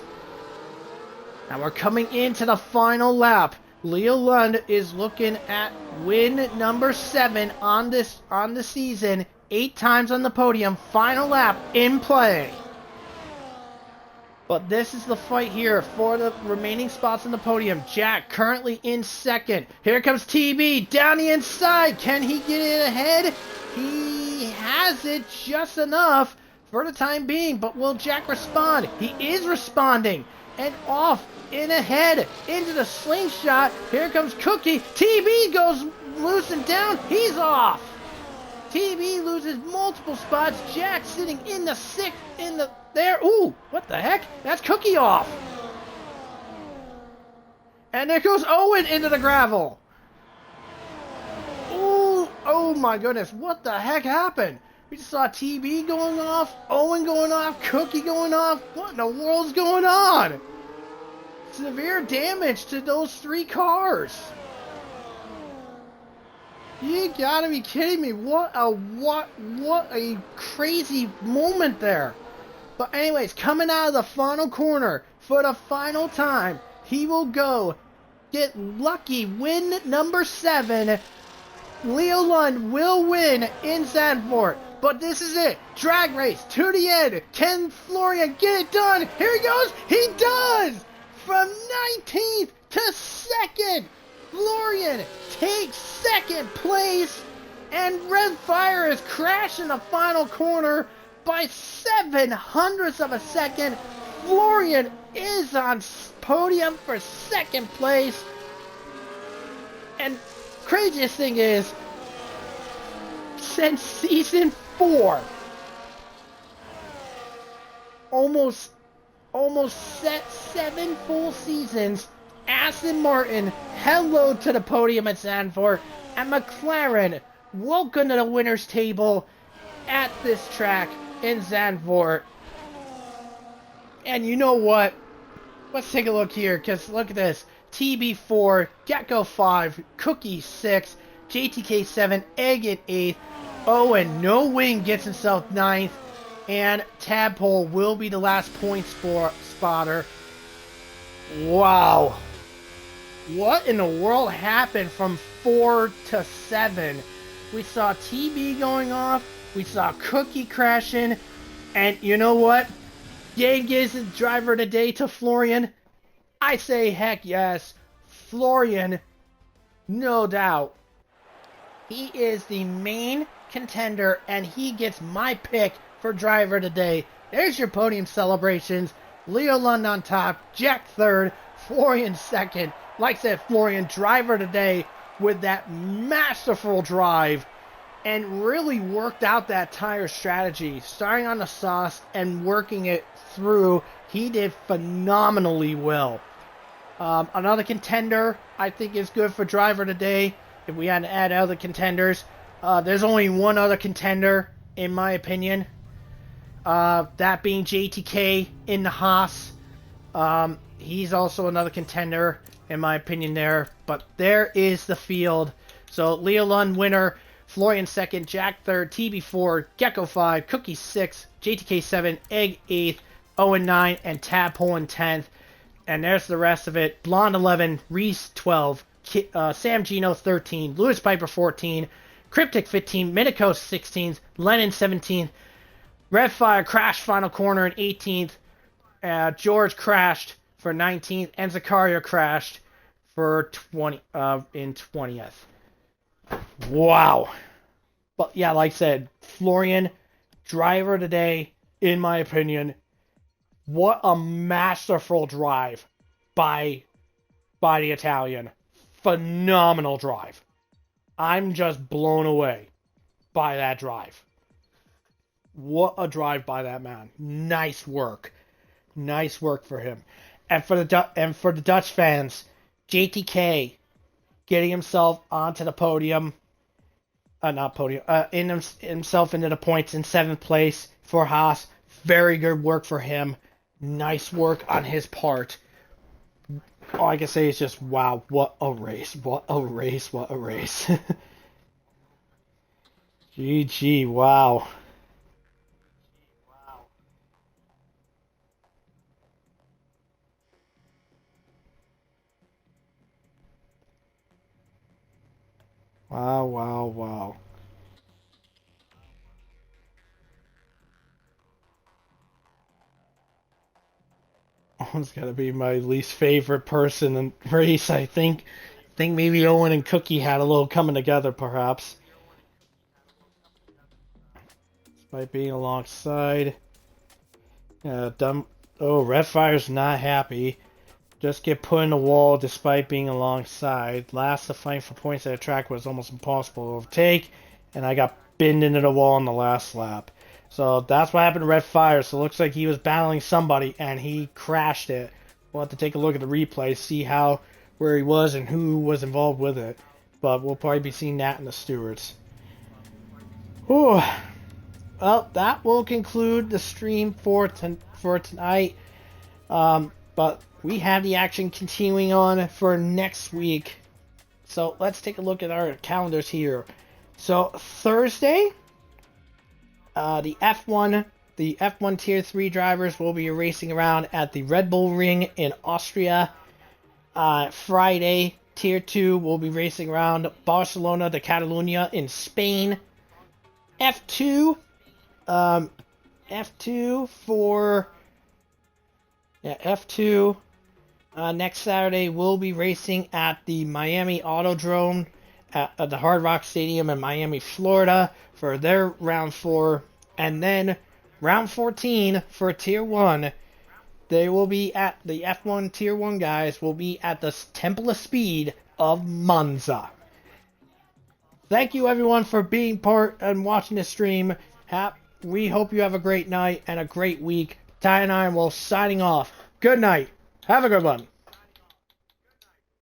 Speaker 2: Now we're coming into the final lap. Leo Lund is looking at win number 7 on the season. 8 times on the podium. Final lap in play. But this is the fight here for the remaining spots on the podium. Jack currently in 2nd. Here comes TB down the inside. Can he get it ahead? He has it just enough for the time being. But will Jack respond? He is responding. And off in ahead into the slingshot. Here comes Cookie. TB goes loose and down. He's off. TB loses multiple spots. Jack sitting in the 6th there. Ooh, what the heck? That's Cookie off. And there goes Owen into the gravel. Ooh, oh my goodness. What the heck happened? We just saw TB going off, Owen going off, Cookie going off. What in the world's going on? Severe damage to those 3 cars. You gotta be kidding me. What a crazy moment there. But anyways, coming out of the final corner for the final time, he will go get lucky, win number 7. Leo Lund will win in Zandvoort. But this is it. Drag race to the end. Can Florian get it done? Here he goes. He does! From 19th to 2nd. Florian takes 2nd place. And Red Fire is crashing the final corner by 7/100ths of a second. Florian is on podium for 2nd place. And craziest thing is, since season 4, almost set 7 full seasons, Aston Martin hello to the podium at Zandvoort, and McLaren welcome to the winner's table at this track in Zandvoort. And you know what? Let's take a look here, because look at this. TB4, Gecko 5, Cookie 6, JTK 7, Egg at 8th, Owen No Wing gets himself 9th, and Tadpole will be the last point spotter. Wow. What in the world happened from 4 to 7? We saw TB going off, we saw Cookie crashing, and you know what? Yay gives the driver of the day to Florian. I say heck yes. Florian, no doubt. He is the main contender, and he gets my pick for driver of the day. There's your podium celebrations. Leo Lund on top, Jack 3rd, Florian 2nd. Like I said, Florian, driver of the day with that masterful drive, and really worked out that tire strategy, starting on the sauce and working it through. He did phenomenally well. Another contender I think is good for driver today. If we had to add other contenders, there's only one other contender in my opinion. That being JTK in the Haas. He's also another contender in my opinion there. But there is the field. So Leo Lund winner, Florian 2nd, Jack 3rd, TB4, Gecko 5, Cookie 6, JTK 7, Egg 8th, Owen 9, and Tadpole in 10th. And there's the rest of it. Blonde 11, Reese 12, Sam Gino 13, Lewis Piper 14, Cryptic 15, Minico 16th, Lennon 17th, Redfire crashed final corner in 18th, George crashed for 19th, and Zakaria crashed for 20 in 20th. Wow. But yeah, like I said, Florian, driver today, in my opinion. What a masterful drive by the Italian. Phenomenal drive. I'm just blown away by that drive. What a drive by that man. Nice work. Nice work for him. And for the Dutch fans, JTK getting himself onto the podium. Himself into the points in 7th place for Haas. Very good work for him. Nice work on his part. All I can say is just, wow, what a race. What a race. What a race. GG, wow. Wow, wow, wow. Owen's gotta be my least favorite person in race, I think. I think maybe Owen and Cookie had a little coming together, perhaps. Despite being alongside. Redfire's not happy. Just get put in the wall despite being alongside. Last, the fight for points at the track was almost impossible to overtake, and I got binned into the wall in the last lap. So that's what happened to Redfire. So it looks like he was battling somebody, and he crashed it. We'll have to take a look at the replay, see where he was and who was involved with it. But we'll probably be seeing that in the stewards. Whew. Well, that will conclude the stream for tonight. But we have the action continuing on for next week. So let's take a look at our calendars here. So Thursday, the F1 Tier 3 drivers will be racing around at the Red Bull Ring in Austria. Friday, Tier 2 will be racing around Barcelona de Catalunya in Spain. F2 next Saturday will be racing at the Miami Autodrome at the Hard Rock Stadium in Miami, Florida for their round 4. And then round 14 for Tier 1, they will be at the F1 Tier 1 guys will be at the Temple of Speed of Monza. Thank you everyone for being part and watching the stream. We hope you have a great night and a great week. Ty and Ironwolf signing off. Good night. Have a good one.